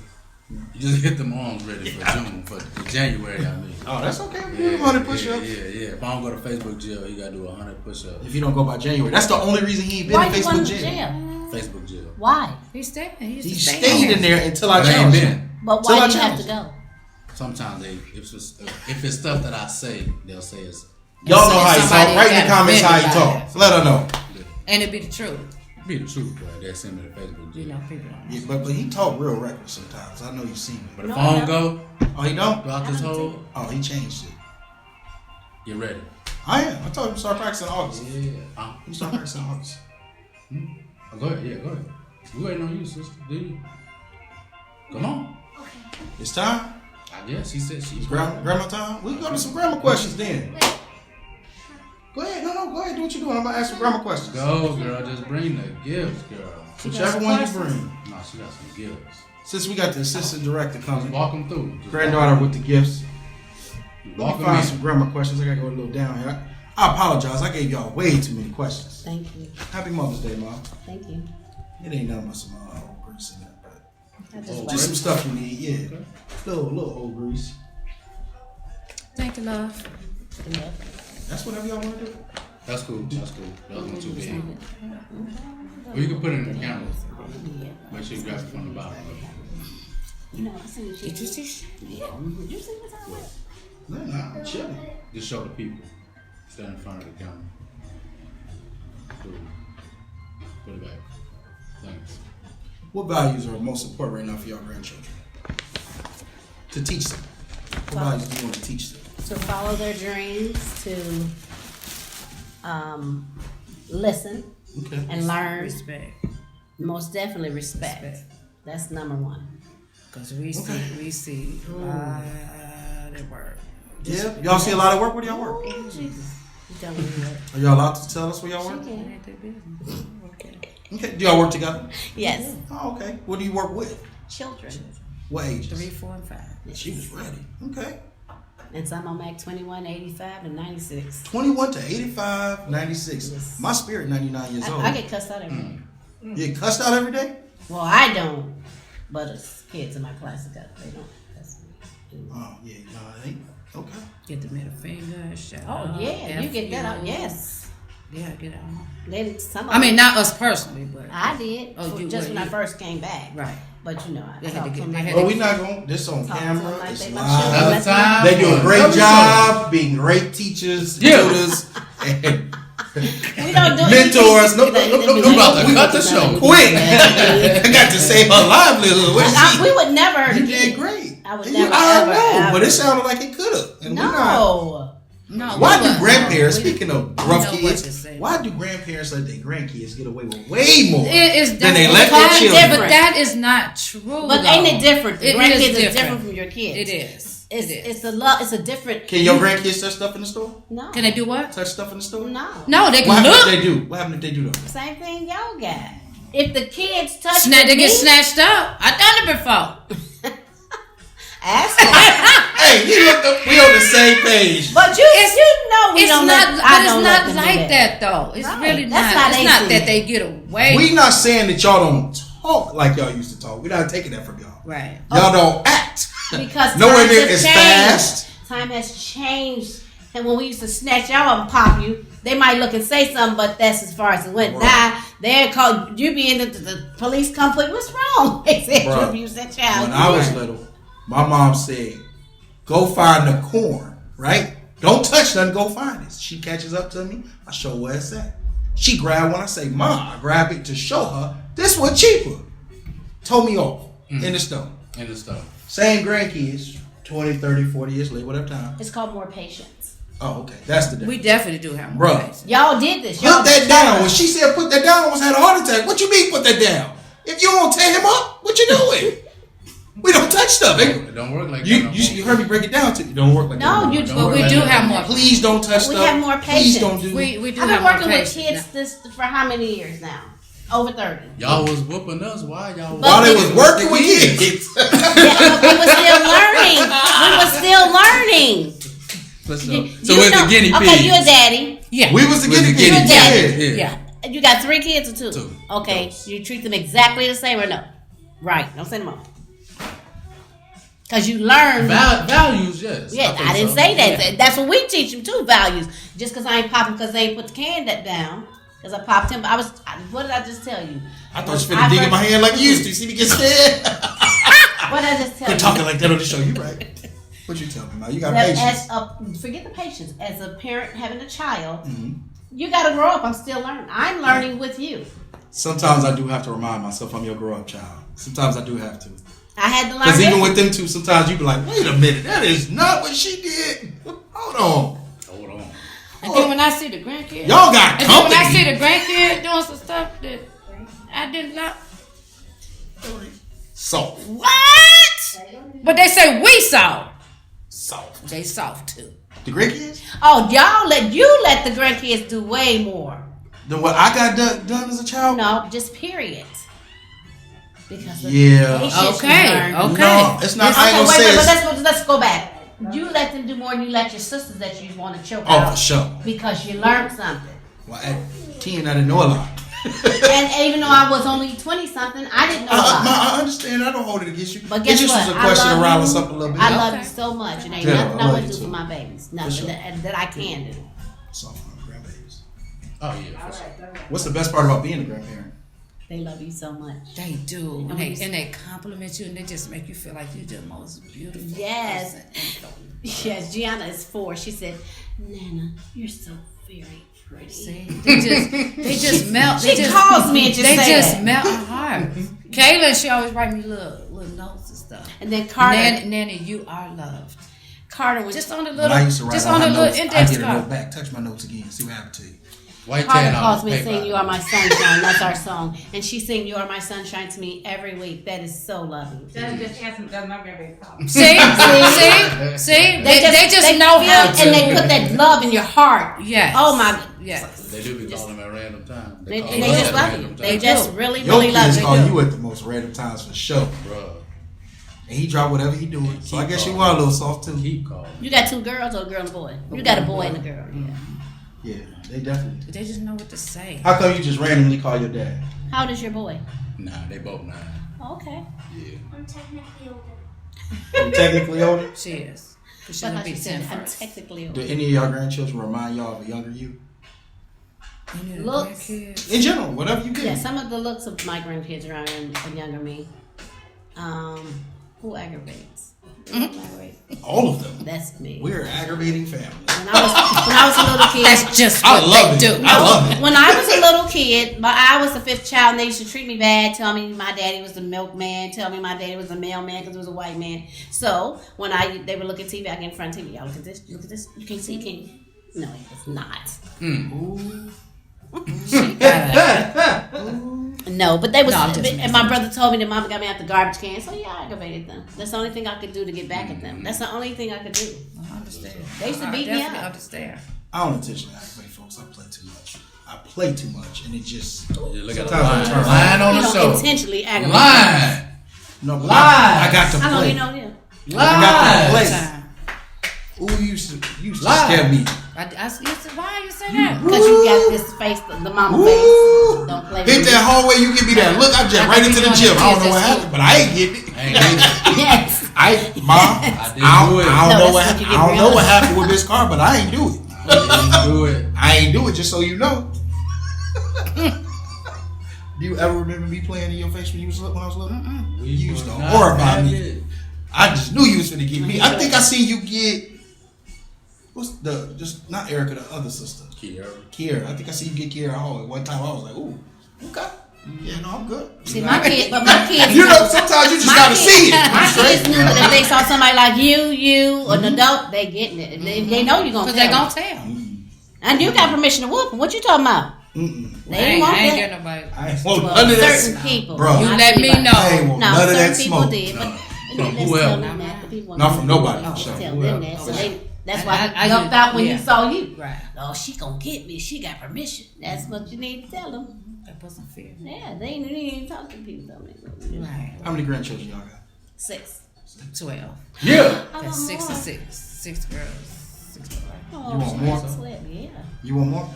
You just get them arms ready for June, for January, I mean. Oh, that's okay. We do 100 push-ups. Yeah. If I don't go to Facebook jail, you gotta do 100 push-ups. If you don't go by January, that's the only reason he ain't been Why in you going Facebook to jail. jail? Facebook jail. Why? He stayed. He used He to stay stayed in there until I But I ain't challenged him. been. But Till I why do you have to challenge go? Sometimes if it's stuff that I say, they'll say it's. Y'all know how he Somebody talk. Write in the got comments how he offended by talk. Let her know. And it be the truth. Be the truth, but they send me to Facebook You jail. know, people don't. Yeah, but he talk real reckless sometimes. I know you seen it. But if No, I don't no. go Oh, he don't? throughout this whole, Oh, he changed it. get ready. I am. I told him to start practicing in August. Yeah. He start practicing in August. Oh, go ahead. Yeah, go ahead. We waiting on you, sister. Do you? Come on. It's time. I guess she said she's Grandma time. We can go to some grandma questions then. Go ahead. No, go ahead. Do what you're doing. I'm gonna ask some grandma questions. Go, girl. Just bring the gifts, girl. Whichever one you bring. No, she got some gifts. Since we got the assistant director coming, Walk them through. Just granddaughter with the gifts. Let walk me them find in. some grandma questions. I gotta go a little down here. I apologize. I gave y'all way too many questions. Thank you. Happy Mother's Day, Mom. Thank you. It ain't nothing but some old grease in it, but I just Oh, like just some stuff you need. Yeah, little old grease. Thank you, love. yeah. That's whatever y'all want to do. That's cool. That's cool. That wasn't too big. Or you can put it in the camera. Make sure you grab it from the bottom. You know, I seen shit. Did you see shit? Yeah. Did you see what's on it? No, I'm chilling. Just show the people. Stand in front of the camera. Cool. Put it back. Thanks. What values are most important right now for your grandchildren? To teach them. What values do you want to teach them? To follow their dreams, to listen Okay. and learn, Respect. Most definitely respect. That's number one. Because we see a lot of work. Yeah, y'all see a lot of work. Where do y'all work? Jesus. You don't really work. Are y'all allowed to tell us where y'all work? She can. Okay. Do y'all work together? Yes. Oh, okay. What do you work with? Children. What ages? 3, 4, and 5. She was ready. Okay. And some of them act 21, 85, and 96. 21 to 85, 96. Yes. My spirit 99 years old. I get cussed out every day. You get cussed out every day? Well, I don't. But it's kids in my class that they don't cuss me. Oh, yeah. No, it ain't. Okay. Get the middle finger, shout Oh, out, yeah. You F get that out. Yes. Yeah, get out. Then some of I mean, them- not us personally, but. I did. Oh, you just would, when I you- first came back. Right. But you know, I They had to talked to get- them they like had But to- we're not going. This on Talk to camera. them like It's they my live. children. Another time. They do a great Another job being great teachers, Yeah. tutors, and We don't do mentors. No, You about to cut the show. quick. I got to save her livelihood. What she? We would never hurt You a did kid. great. I would And never, I ever, know, ever. but it sounded like it could have. And we're not. No. No. Why we do wouldn't. grandparents, We- speaking of we rough know what kids, to say. why do grandparents let their grandkids get away with way more It is than they that's let their totally children? different. But that is not true. But though. ain't it different? The It grandkids is is different from your kids. It is. It's a love. It's a different. Can your grandkids touch stuff in the store? No. Can they do what? Touch stuff in the store? No. No, they What can happened look. if they do? What happened if they do though? Same thing y'all got. If the kids touch They get me, snatched up. I done it before. ask them. Hey, you look up, we on the same page. But you know we It's don't not. let, I But don't it's let not them do like that though. It's Right. really That's not. how It's they not see that it. they get away. We not saying that y'all don't talk like y'all used to talk. We're not taking that from y'all. Right. Y'all don't act. because Nowhere times near have as changed. fast. Time has changed. And when we used to snatch y'all up and pop you, they might look and say something, but that's as far as it went. Right. Now they're called you be in the police come put what's wrong? They said you Bruh. abused that child. When I was little, my mom said, "Go find the corn, right? Don't touch nothing. Go find it." She catches up to me. I show where it's at. She grabbed one. I say, "Mom," I grab it to show her. This one cheaper. Told me off in the store. In the stuff. Same grandkids, 20, 30, 40 years later, whatever time. It's called more patience. Oh, okay. That's the difference. We definitely do have more. Bruh. patience. Y'all did this. Y'all Put that down. When she said put that down, I almost had a heart attack. What you mean put that down? If you don't tear him up, what you doing? We don't touch stuff. It don't work like that. You, no you, more. you heard me break it down to you. Don't work like No, that. you. Don't But work we like do that. have more. Please don't touch We stuff. have more Please patience. don't do. We do I've have been more working with patience. kids this for how many years now? Over 30. Y'all was whooping us. Why y'all? While they was with working the with kids? kids. Yeah, but we were still learning. We were still learning. So You where's know- the guinea pig? Okay, you a daddy. Yeah. We was the With guinea the guinea pigs. daddy. Yeah. Yeah. You got 3 kids or 2? Two. Okay, you treat them exactly the same or no? Right. Don't send them home. Because you learn. Values, yes. Yeah, think I didn't so. say that. Yeah. That's what we teach them too, values. Just because I ain't popping because they ain't put the can that down. Because I popped him. What did I just tell you? I thought you finna dig in my hand like you used to. See me get scared. What did I just tell Quit you? talking like that on the show. You right. What you tell me now? You got That patience. forget the patience. As a parent having a child, Mhm. you got to grow up. I'm still learning. I'm learning with you. Sometimes I do have to remind myself I'm your grow up child. Sometimes I do have to. I had to learn. Because even this. with them two, sometimes you be like, wait a minute, that is not what she did. Hold on. Hold on. And then when I see the grandkids, Y'all got and then when I company. see the grandkids doing some stuff that I didn't like, Soft. what? But they say we soft. Soft. They soft too. The great kids? Oh, you let the grandkids do way more. Than what I got done as a child? No, just period. Because of Yeah. patience you Okay. learn. Okay. No, it's not. I ain't Okay, gonna wait, say but it's. let's go back. You let them do more than you let your sisters that you want to choke Oh, out for sure. because you learned something. Well, at 10, I didn't know a lot. And even though I was only 20 something, I didn't know a lot. I understand. I don't hold it against you. But guess it just what? was a question I to love rile you. us up a little bit. I love Okay. you so much, and ain't Yeah, nothing I I love would you do too. for my babies. Nothing sure. that I can do. So, grandbabies. Oh yeah. For sure. What's the best part about being a grandparent? They love you so much. They do. And And they compliment you and they just make you feel like you're the most beautiful Yes. person. Yes, Gianna is 4. She said, Nana, you're so very pretty. See, they just melt. She calls me and just they say just that. melt my heart. Kayla, she always write me little notes and stuff. And then Carter, Nanny, you are loved. Carter was Just on the When little, I used to write just all on my the little notes, I index get a note card. back. Touch my notes again. See what happened to you. White Carter tan calls on me the and sing paper. "You Are My Sunshine." That's our song, and she sing "You Are My Sunshine" to me every week. That is so loving. That's just asking, does my grandbaby call. See? They just know feel, how to. and they put that love in your heart. Yes. Oh my. Yes. They do be calling at random times. They call just us at love random you. times. They just really, Your really love kids you. call you at the most random times for sure. Bruh, And he drop whatever he doing. So I Keep guess you calling. are a little soft too. keep calling. You got two girls or a girl and a boy? You got a boy and a girl. Yeah. Yeah, they definitely. They just know what to say. How come you just randomly call your dad? How old is your boy? Nah, they both 9. Oh, okay. Yeah. I'm technically older. You technically older? She is. She But shouldn't like be you 10 said, I'm first. technically Do old. any of y'all grandchildren remind y'all of a younger you? Any of the Looks. grandkids? In general, whatever you get. Yeah, some of the looks of my grandkids are a younger me. Who aggravates? All of them. That's me. We're an aggravating family. When I was a little kid. That's just I what love they it. do. I love it. When I was a little kid, but I was the 5th child, and they used to treat me bad. Tell me my daddy was the milkman. Tell me my daddy was the mailman because he was a white man. So when they would look at TV, I get in front of TV. Y'all look at this. Look at this. You can't see, can you? No, it's not. No, but they was. No, I'm just and my brother told me that mama got me out the garbage can. So yeah, I aggravated them. That's the only thing I could do to get back at them. That's the only thing I could do. I understand. They used to I beat me definitely up. understand. I don't intentionally aggravate folks. I play too much. And it just. You look at the Sometimes I turn line on You the don't show. intentionally aggravate. Line. No, but Lies. I got to How long play. you know them? I got to Lies. play. Time. Ooh, you used to Lies. scare me. Why you say that? Because you got this face, the mama Ooh. face. Don't play with Hit me. that hallway, you give me that look. I just I right think into the you gym. want I don't the know what kids at happened, but I ain't getting it. Ain't it? Yes. Mom, I didn't do it. I don't No, know that's what what you I get don't know real. what happened with this car, but I ain't do it. Didn't do it. I ain't do it, just so you know. Do you ever remember me playing in your face when I was little? We You used to was not horrify me. having it. I just knew you was finna get me. I think I seen you get what's the just not Erica, the other sister. Kiera. I think I seen you get Kiera home at one time. I was like, ooh, okay. Yeah, no, I'm good. See, my kids, You know, sometimes you just gotta see it. My You straight. kids knew that if they saw somebody like you, or an adult, they getting it. They know you're gonna Because they tell. gonna tell. And you got permission to whoop them. What you talking about? They ain't want I ain't that. getting nobody. I ain't want Well, none of that. certain people. Bro. You not let me everybody. know. I ain't want No, none of that certain people smoke. did, but let's whoever. tell them that. The people Not from nobody. Don't So, tell whoever. them that. So that's I- why I I jumped just- out when yeah. you saw you. Right. Oh, she gonna get me. She got permission. That's what you need to tell them. They put some fear. Yeah, they ain't even talk to people. Right. How many grandchildren y'all got? 6. 12. Yeah. That's 6 and 6. 6 girls. 6 boys. Oh, You want more? Slip, yeah. You want more?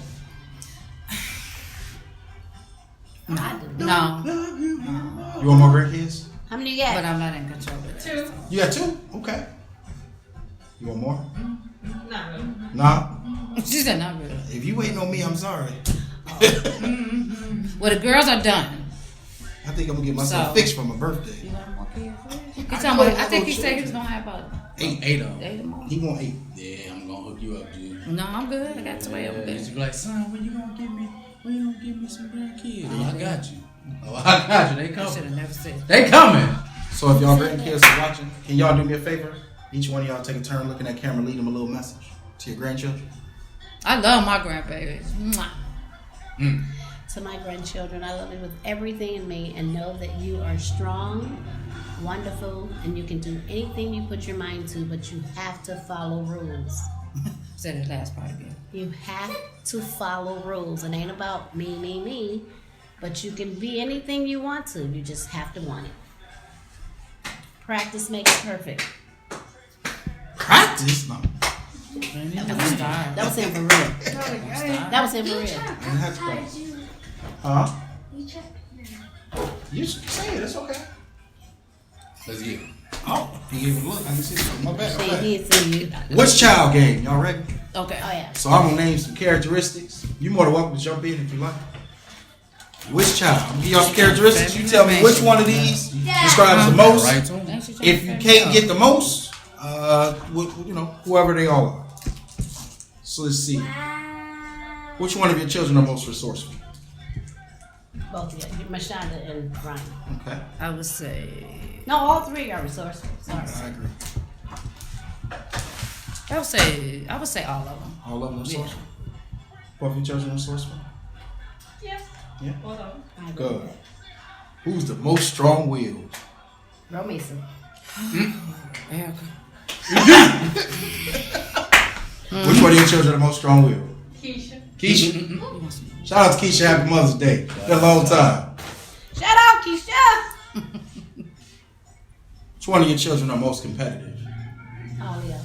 I do. No. You want more grandkids? How many you But got? I'm not in control of that. 2. You got 2? Okay. You want more? Not really. Nah. She said not really. If you waiting on me, I'm sorry. Well, the girls are done. I think I'm gonna get myself So- fixed for my birthday. You want more kids? He I talking about, don't I think he have no said he was children. going to have about 8 of them. 8 or more. He want 8. Yeah, I'm gonna hook you up, G. No, I'm good. I got 12. Yeah, I'm you used to good. be like, son, when you gonna give me some grandkids? Oh, I got you. Oh, I got you. They I should coming. have never said. They coming. So if y'all grandkids are watching, can y'all do me a favor? Each one of y'all take a turn looking at camera, lead them a little message to your grandchildren. I love my grandbabies. Mwah. To my grandchildren, I love you with everything in me, and know that you are strong, wonderful, and you can do anything you put your mind to, but you have to follow rules. Say that last part again. You have to follow rules. It ain't about me, but you can be anything you want to. You just have to want it. Practice makes perfect. Practice? No. That was him for real. That was him for real. Man, that's How crazy. did you? Huh? You check. You should say it. It's okay. Let's get it. Oh, he gave a look. I can see something. My bad. See, Okay. he had seen you. What's child game? Y'all ready? Okay. Oh yeah. So I'm gonna name some characteristics. You more than welcome to jump in if you like. Which child? I'm gonna give y'all some characteristics. You tell me which one of these describes the most. Right to 'em. Ain't she trying If to you figure can't it out? get the most, whoever they all are. So let's see. Wow. Which one of your children are most resourceful? Both of you. Mashonda and Ryan. Okay, I would say. No, all 3 are resourceful. Sorry. I agree. I would say all of them. All of them resourceful. Both of your children resourceful? Yeah. Yeah. Both of them. I agree Good. with that. Who's the most strong-willed? Romisa. Erica. Which one of your children are the most strong-willed? Keisha. Keisha. Shout out to Keisha. Happy Mother's Day. Been a long time. Shout out, Keisha. Which one of your children are most competitive? Oh, yeah.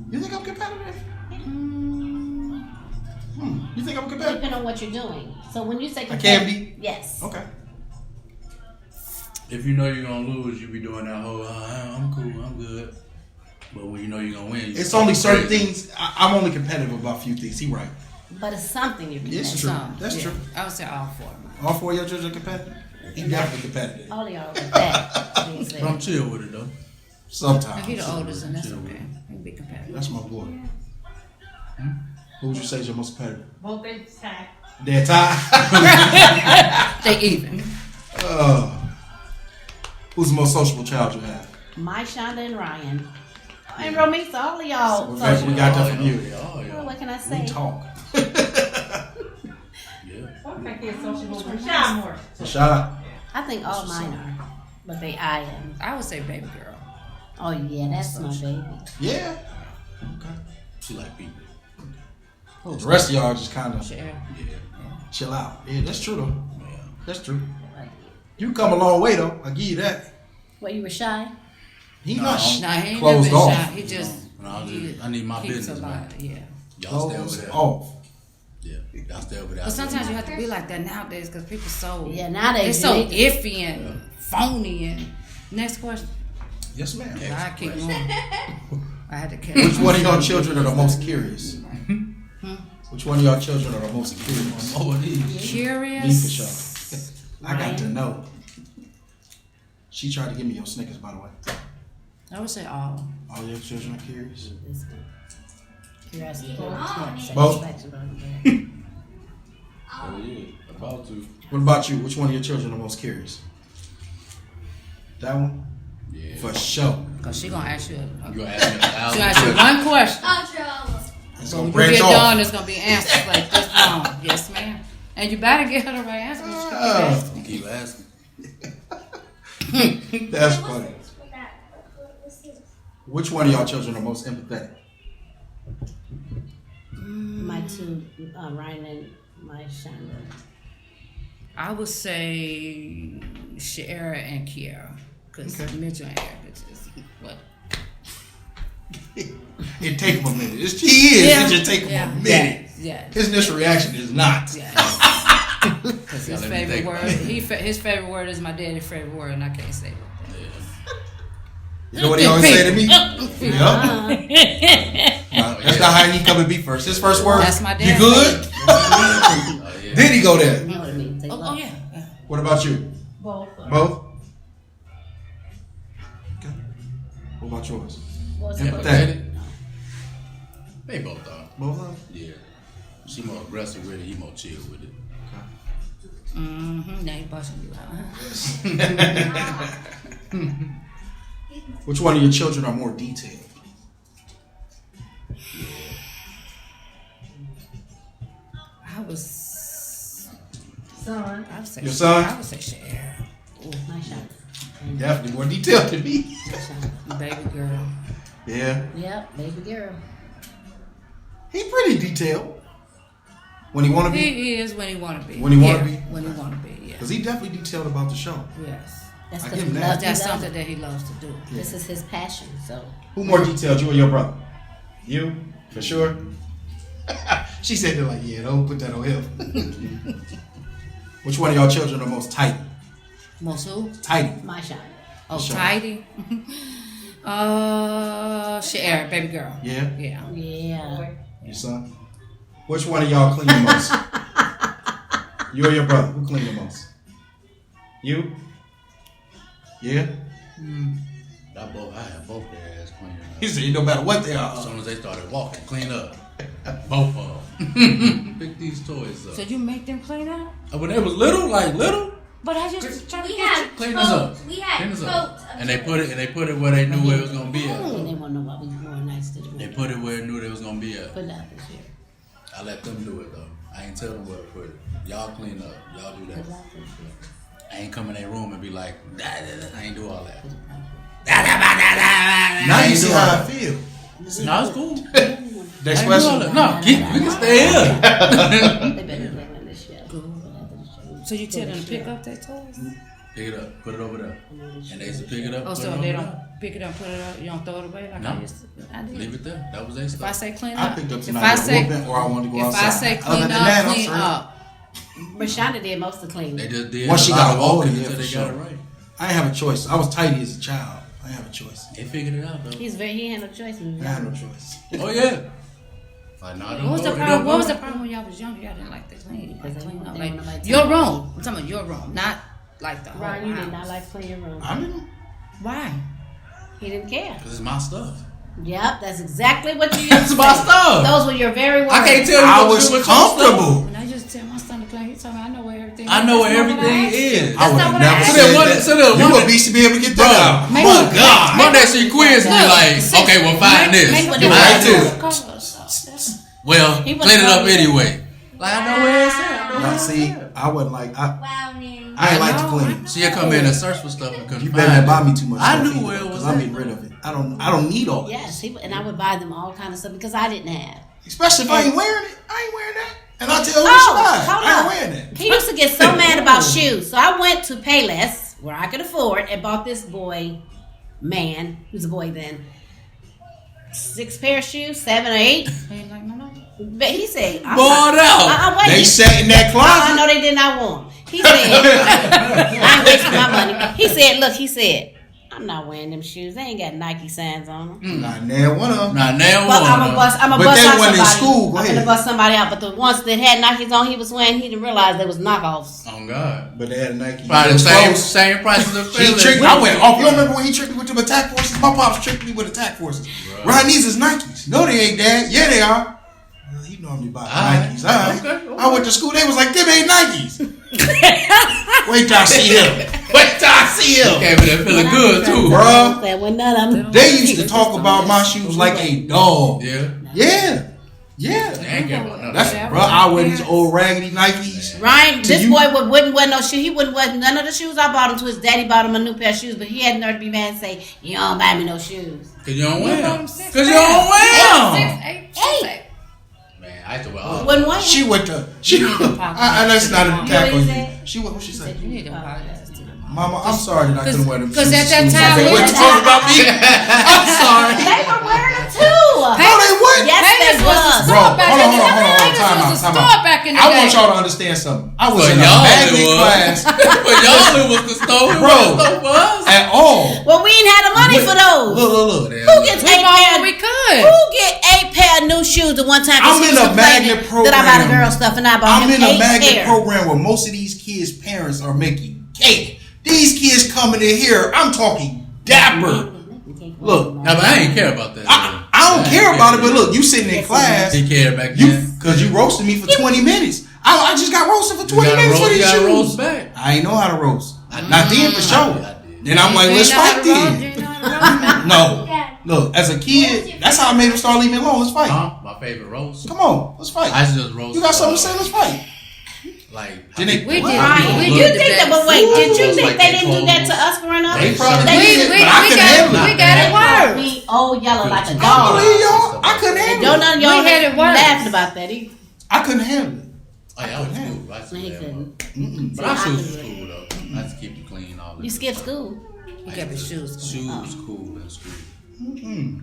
You think I'm competitive? You think I'm competitive? Depending on what you're doing. So when you say I can competitive, be? yes. Okay. If you know you're gonna lose, you be doing that whole I'm cool, I'm good. But when you know you're gonna win, you It's only certain crazy. things. I'm only competitive about a few things. He right. But it's something you're It's competitive. true. Some, That's yeah. true. I would say all four. All four of your children are competitive? He definitely competitive. All of y'all with that being But I'm said. chill with it though. Sometimes. He the oldest, and that's okay. He can be competitive. That's my boy. Who would you say is your most competitive? Both they tied. They're tied. They even. Who's the most sociable child you have? My Shonda and Ryan. And Romisa, all of y'all. We social. got that from you. Oh, yeah. Well, what can I We say? talk. Yeah. I think he's sociable. Shy more. Rashad. I think all mine are. But they I am. I would say baby girl. Oh yeah, that's my baby. Yeah. Okay. She like people. The rest of y'all just kind of Sherrie. Yeah. chill out. Yeah, that's true though. Yeah. That's true. You come a long way though. I give you that. What, you were shy? He No. not Nah, he ain't closed never been off. shy. He just. No, he I need my keeps business, alive. man. Yeah. Y'all stay over Closed there. off. Yeah. Y'all stay over there. But sometimes you have to be like that nowadays because people so Yeah, nowadays they're so you need iffy and phony. And next question. Yes, ma'am. I keep going. I had to catch. Which one of y'all children are the most curious? Which one of y'all children are the most curious? Oh, it is. Me for Curious. sure. I got to know. She tried to give me your Snickers, by the way. I would say all. All your children are curious. Curiosity. Both. Oh, yeah. About to. What about you? Which one of your children are most curious? That one? Yeah. For sure. Because she going to ask you. You gonna ask me 1,000 She gonna ask you one question. It's So gonna when you branch get off. done, it's gonna be answers like this long. Yes, ma'am. And you better get her the right answer. She keep asking. You keep asking. That's funny. Which one of y'all children are most empathetic? My two, Ryan and my Shonda. I would say Sherrie and Kiara. Because Okay. Mitchell and Erica just, what? It take him a minute. He is. It just take him a minute. Yeah. His initial reaction is not. Yeah. Because his Y'all let me favorite think word, about it. his favorite word is my daddy's favorite word, and I can't say it. You know what he always say to me? Yup. That's not how he come and be first. His first word. That's my You dad's good? Oh, yeah. Then he go there. You know what I mean? Take Oh, love. yeah. What about you? Both. Both? Okay. What about yours? What's the Empathetic. They both are. Both of them? Yeah. She more aggressive with it. He more chill with it. Mm-hmm. Now he busting you out. Which one of your children are more detailed? I would say Your son? I would say Sherrie. My Shonda. Definitely more detailed than me. Baby girl. Yeah. Yep, baby girl. He pretty detailed. When he want to be. He is when he want to be. When he wanna Yeah, be? When he want to be, yeah. Because he definitely detailed about the show. Yes. That's I because give he him that. loves That's he loves something it. that he loves to do. This is his passion, so. Who more detailed, you or your brother? You? For sure? She said it like, yeah, don't put that on him. Which one of y'all children are most tight? Most who? Tidy. My Shonda. Oh, Sure. tidy. Sherrie, baby girl. Yeah? Yeah. Yeah. Your son? Which one of y'all clean the most? You or your brother? Who clean the most? You? Yeah? I have both their ass clean He up. said, no matter what they As are. soon as they started walking, clean up. Both of them. Pick these toys up. So you make them clean out? When they was little, But I just trying to We get had clean this up. We had Clean this coats up. of And they put it where they knew where it was gonna be at. And they want to know what we more nice to do. They put it where they knew they was gonna be at. Put it out this year. I let them do it though. I ain't tell them where to put it. Y'all clean up. Y'all do that. I ain't come in their room and be like, "Dah, dah, dah." I ain't do all that. Now you see how I feel. No, it's cool. Next I ain't do all question. that. No, we can stay here. They better play on this show. So you tell them to pick up their toys? Pick it up, put it over there. And they used to pick it up. Oh, put so it they over don't there. pick it up, put it up, you don't throw it away like No. I used to. I did. Leave it there. That was their If I stuff. say clean I up, picked up if tonight I with a say, whooping, or I wanted to go if outside. I say Other clean than up, that, I'm clean straight. up. Rashonda did most of the cleaning. They just did. Once a she lot got of older, walking yeah, until for they sure. got it right. I didn't have a choice. I was tidy as a child. I didn't have a choice. They figured it out though. He had no choice. I had no choice. Oh yeah. Like, no, I don't What was know. the It problem? don't What was go. the problem when y'all was younger? Y'all didn't like to clean, Because they clean want- up. they Like want nobody your to- room. I'm talking about your room, not like the whole Ryan, you did not house. like clean your room. I didn't. Why? He didn't care. Cause it's my stuff. Yep, that's exactly what you used That's to my say. stuff. Those were your very words. I can't tell you I what to was do with your stuff. comfortable. When I just tell my son to clean, he told me I know where everything. I is. know where That's not what everything asked you. is. I would not have what I never asked said you. that. So then You one- a beast to be able to get Bro, that out. Make My one- God. One day she quizzed me Look, like, okay, well find this. Make what Get they right want. to it. Colors. Well, He was clean it up probably- anyway. Like I know where it's at. Now, see, I wasn't like I Brownie. ain't like to I clean. She'll come in and search for stuff and couldn't You find better not it. buy me too much. I stuff knew either, where it was because I'm at. getting rid of it. I don't need all Yes, this. and I would buy them all kind of stuff because I didn't have. Especially if I ain't wearing it. I ain't wearing that. And I tell her Oh, she buy. hold I ain't on. wearing that. He used to get so mad about shoes. So I went to Payless, where I could afford, and bought this boy, man, he was a boy then, 6 pair of shoes, 7 or 8. He ain't like, no. But he said, I'm Bought out. wait. They sat in that I closet. know they did not want 'em. He said, I ain't wasting my money. He said, look, I'm not wearing them shoes. They ain't got Nike signs on them. Not now one of them. Nah, now But I'm one. gonna bust But out they somebody. wasn't in school. Go I'm ahead. gonna bust somebody out. But the ones that had Nikes on, he was wearing. He didn't realize they was knockoffs. Oh God. But they had a Nike. Probably the It was same close. same prices of He tricked me. I went off. You remember when he tricked me with them attack forces? My pops tricked me with attack forces. Ryan, these is Nikes. No, they ain't, Dad. Yeah, they are. Well, he normally buy Alright. Nikes. All right. Okay. I went to school. They was like, them ain't Nikes. Wait till I see him. Wait till I see him. Came in there feeling good too. Bruh. That when none of them. They used to talk about my shoes like a dog. Yeah. Yeah. Yeah. They ain't care about none That's of that. bro. I wear these old raggedy Nikes. Ryan, To this you- boy wouldn't wear no shoe. He wouldn't wear none of the shoes I bought him. To his daddy bought him a new pair of shoes, but he had the nerve to be mad and say, "You don't buy me no shoes." Cause you don't wear them. Cause Six, you don't wear them. 6, 8, Hey. Man, I used to wear all Wouldn't wear. She went to. She. You need to apologize. And that's not an attack You know on what he you. said? She what? What she said? You need to apologize to them. Mama, I'm sorry that I couldn't wear them. 'cause shoes at that to school. time, They we- wouldn't talk about me. I'm sorry. They were wearing them too. No, they wouldn't. Yes, they Payless was the was. Bro, store back hold in on, the day. time Payless out, was the time store out. back in the I day. want y'all to understand something. I was For in a y'all, magnet it was. class For y'all, it was the store. It Bro. wasn't the store for us. at all. Well, we ain't had the money for those. Look. Who gets We 8 bought pair? what we could. Who get 8 pair of new shoes at one time? 'Cause I'm he in was a magnet complaining that I buy the program. girl stuff and I bought I'm him in a 8 magnet pair. program where most of these kids' parents are making cake. These kids coming in here, I'm talking dapper. Look, Nah, but I ain't care about that. I don't care about it, but look, you sitting in class, He cared back you then. because you roasted me for 20 minutes. I just got roasted for 20 minutes for You these gotta shoes. roast back. I ain't know how to roast. I did. Not then for sure. I did. Then I'm like, You let's ain't know how fight to roll, then. you ain't know how to roll. No. Look, as a kid, that's how I made him start leaving me alone. Let's fight. Huh? My favorite roast. Come on, let's fight. I used to just roast. You got something to say? Let's fight. Like, Did they- We did. Ryan, We you did think that? the But wait, best. did you Like think they they didn't do that to clothes. us growing up? They probably They did, did. but I couldn't handle it. We got it worse. We old yellow like a I dog. believe y'all. I couldn't handle Don't it. none of y'all We had it worse. laughing about that either. I couldn't handle it. oh yeah, I was cool. I used to He wear them. couldn't. But our shoes was cool though. I had to keep it clean all the You skipped school. He kept his shoes clean. Shoes was cool in school.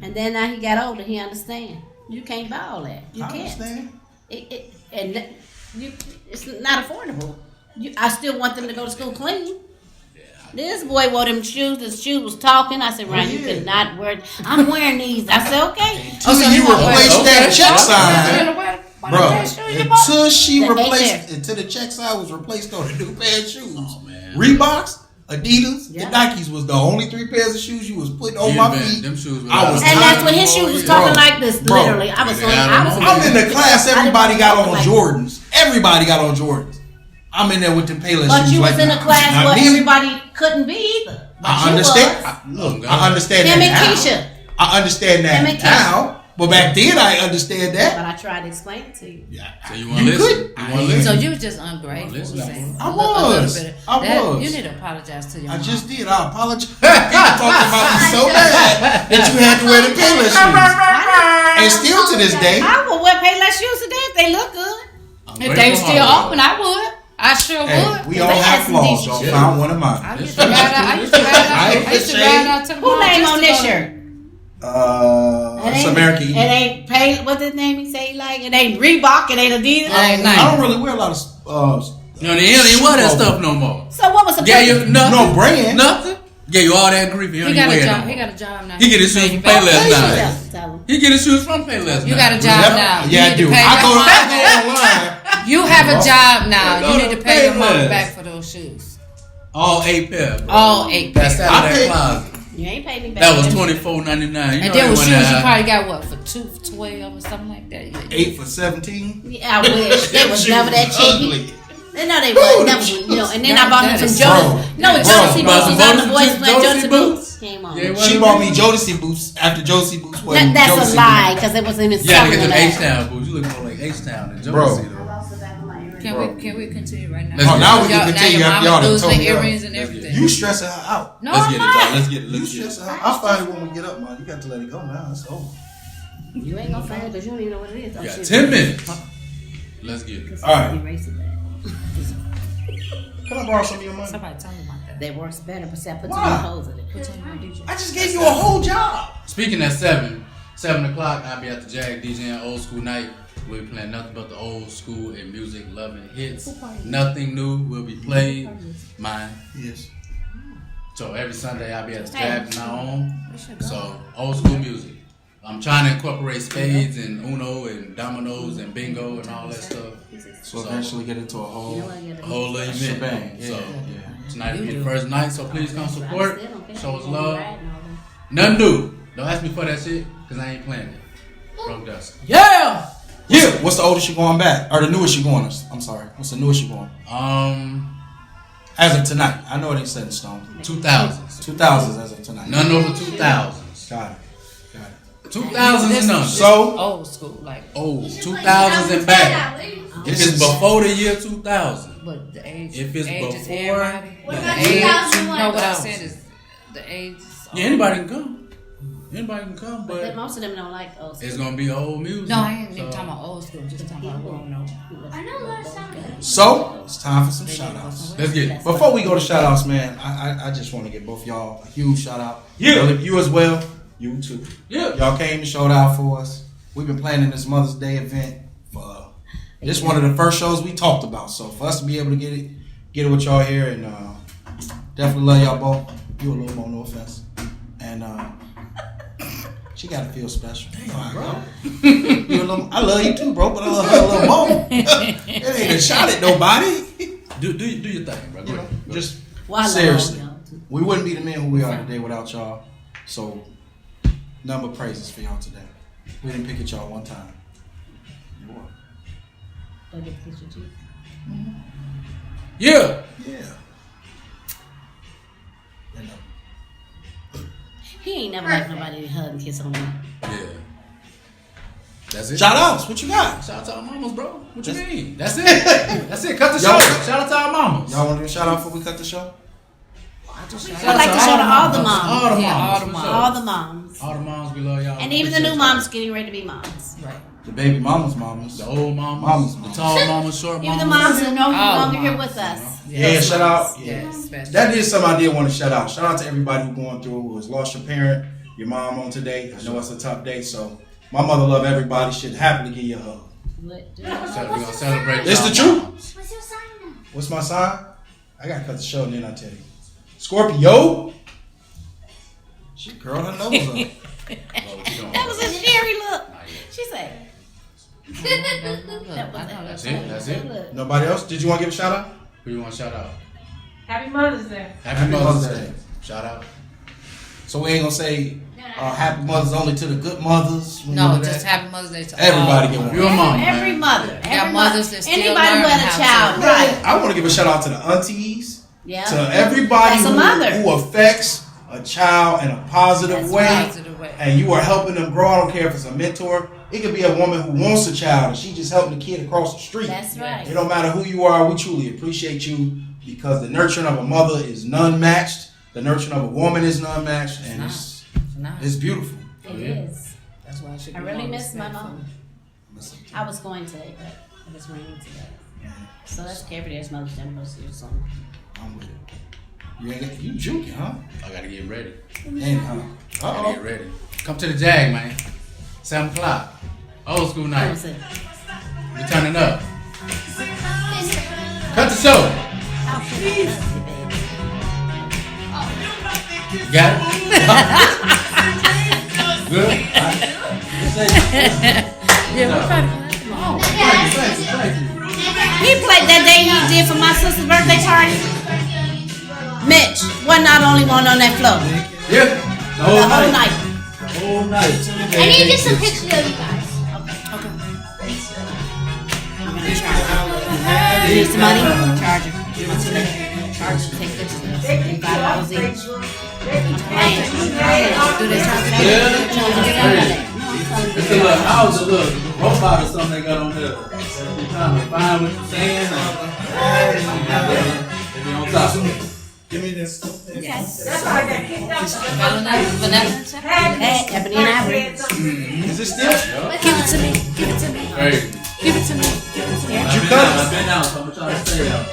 And then now he got older, he understand. You can't buy all that. You I can't. understand. It's not affordable. I still want them to go to school clean. This boy wore them shoes. The shoes was talking. I said, Ryan, you yeah. could not wear. I'm wearing these. I said, okay. Until you replaced that check sign, Bro. until she That ain't replaced, there. until the check sign was replaced on a new pair of shoes. Oh man. Reeboks, Adidas, Yeah. and Nikes was the only 3 pairs of shoes you was putting on Yeah, my man, feet. them shoes were I was And that's when his tired. shoes was talking Bro, like this. bro. Literally, I was Yeah, on. I I was. don't I'm in the class. I didn't Everybody got want on to Jordans. Everybody got on Jordans. I'm in there with the Payless But shoes. you like, was in a class not where me. everybody couldn't be either. But I you understand. was. Look, I understand Him that and now. Keisha. I understand Him that and Keisha. now. But back then, I understand that. But I tried to explain it to you. Yeah. So you want to listen? You want to listen? So you was just ungrateful. Listen, saying I a little was. bit of- I that- was. You need to apologize to your I mom. just did. I apologize. People talking about me so bad that you had to wear the Payless shoes. And still to this day, I would wear Payless shoes today if they look good. If they were still open, I would. I sure hey, would. we all have flaws. Y'all found one of mine. I used to ride out to the Who mall name just on to this go- shirt? It's American It Eagle. ain't pay. What's his name? He say he like it ain't Reebok. It ain't Adidas. It ain't nice. I don't really wear a lot of. No, they ain't wear that stuff no more. So what was the Yeah, you purpose? nothing. No brand. Nothing. Gave you all that grief. He got a job. He got a job now. He get his shoes from Payless now. Tell him. He get his shoes from Payless now. You got a job now. Yeah, I You do. need to pay I your go mom. online. You have a job now. Go You to need to pay your mom Payless. back for those shoes. All 8 pair. Bro. All 8 That's pairs. out of I that paid- closet. You ain't paid me back. That was $24.99. And then with shoes, you probably got what for $2.12 or something like that. Yeah. 8 for 17. Yeah, I wish. It was never that cheap. Ugly. No, they was never. You know, and then I bought him That some is Jodeci. No, Bro. Jodeci Bro. boots was on the boys playing Jodeci Jodeci boots? boots. Came on. Yeah, She bought me Jodeci boots after Jodeci boots. wasn't That's Jodeci a lie because it wasn't even Yeah, to get something them like H-Town boots. You look more like H-Town than Bro. Jodeci, though. Can we continue right now? Let's Oh, now we Y'all- can continue Now after your y'all mama done losing told me earrings up. and everything. You stressing her out. No, Let's I'm get it, not. y'all. Let's get it. You Let's get it. stressing her out. I'll find it when we get up, man. You got to let it go now. It's over. You ain't gonna find it because you don't even know what it is. You got 10 minutes. Let's get it. All right. Erase it back. Can I borrow some of your money? Somebody tell me about that. That works better, but say I put Why? too many holes in it. Which one you want to do? I just gave you a whole job. Speaking at 7 o'clock, I'll be at the Jag DJing Old School Night. We'll be playing nothing but the old school and music loving hits. Nothing new will be played. Mine. Yes. So every Sunday I'll be at the Jag from now on. So old school music. I'm trying to incorporate spades and Uno and dominoes and bingo and all that stuff. So eventually get into a whole. You know what I A whole little event. Shebang. Yeah, So yeah. tonight will be the first night, so please come support. Show us love. Right, Nothing new. Don't ask me for that shit, cause I ain't playing it. Broke dust. Yeah. Yeah. What's the oldest you going back? Or the newest you going? I'm sorry. What's the newest you going? As of tonight. I know it ain't set in stone. 2000s. 2000s as of tonight. None over 2000s. Got it. 2000s and none. So, Old school, like, Oh, 2000s and back. If it's before the year 2000. but the age. If it's age is before- everybody. What The about age. 2001? No, what I'm saying is the age. Is Yeah, anybody can come. Anybody can come, But but most of them don't like old it's school. gonna be old music. No, I ain't so. even talking about old school. Just talking about who don't know. I know last time. so it's time for some shout outs. Let's get it. Before we go to shout outs, man, I just want to give both y'all a huge shout out. Yeah. You as well. You too. Yeah. Y'all came and showed out for us. We've been planning this Mother's Day event for this one of the first shows we talked about. So for us to be able to get it with y'all here, and definitely love y'all both. You a little more, no offense. And she gotta feel special. Damn, bro. I love you too, bro, but I love her a little more. It ain't a shot at nobody. Do your thing, bro. Go You know, ahead. Go just Well, I love seriously, all y'all, too. we wouldn't be the men who we are today without y'all. So, number praises for y'all today. We didn't pick at y'all one time. You're welcome. Go get a picture too. Yeah. Yeah. You know. He ain't never liked nobody to hug and kiss on me. Yeah. That's it. Shout outs. What you got? Shout out to our mamas, bro. What you That's- mean? That's it. That's it. Cut the show. Y'all- Shout out to our mamas. Y'all want to do a shout out before we cut the show? I'd like to shout out all the moms. All the Yeah, moms. all the for moms. sure. All the moms. All the moms, we love y'all. And even the Appreciate new y'all. moms getting ready to be moms. Right. The baby mamas, mamas. The old mamas, Mamas, the mamas. tall mamas, short Even mamas. the moms who are no All longer the here moms, with us. Yeah, shout out. Yeah. Yes, best. That is something I did want to shout out. Shout out to everybody who going through, who has lost your parent, your mom on today. I know it's a tough day, so my mother love everybody. Should happily give you a hug. What? So we're gonna celebrate. It's y'all the truth. moms. What's your sign now? What's my sign? I gotta cut the show and then I tell you. Scorpio. She curled her nose up. Oh, what you doing? That was a Sherrie look. She said. Look, That was I know That's that's it. That's it. Look. Nobody else? Did you want to give a shout out? Who you want to shout out? Happy Mother's Day. Happy Mother's Day. Shout out. So we ain't gonna say happy mothers only to the good mothers. We No, do just that. happy Mother's Day to Everybody all. get one. You're a mom, Every man. mother. got Every mothers mother. that still Anybody who learning had a how to- child. Right. I want to give a shout out to the aunties, Yeah. to everybody That's a mother. who affects a child in a positive That's way, right. Positive way. and you are helping them grow. I don't care if it's a mentor. It could be a woman who wants a child and she just helping the kid across the street. That's right. It don't matter who you are. We truly appreciate you because the nurturing of a mother is none matched. The nurturing of a woman is none matched, and it's beautiful. It is. That's why I should. I be really more miss my respectful. mom. I was going today, but it was raining today. So that's every day's Mother's Day. I'm going to see you soon. I'm with it. You juking, huh? I gotta get ready. And, Gotta get ready. Come to the Jag, man. 7 o'clock. Old school That night. was it. We turning up. Cut the show. Got it? Good? Yeah, we're trying to. Thank you. He played that day he did for my sister's birthday party. Mitch wasn't not the only one on that floor. Yeah. The whole night. Whole night. I need to get some pictures of you guys. I'm gonna charge. You need some money? Charge her. Charge her. Take pictures. $5 each. Do they charge it? It's a little house, a little robot or something they got on there. They trying to find what you're saying. They be on top of it. Give me this. That's why I got kicked out. Vanessa. Hey, Ebony and Ivory. Is it still? Give it to me. Give it to me. Hey. Give it to me. Give it to me. You cut it. I've been out, so I'm trying to stay out.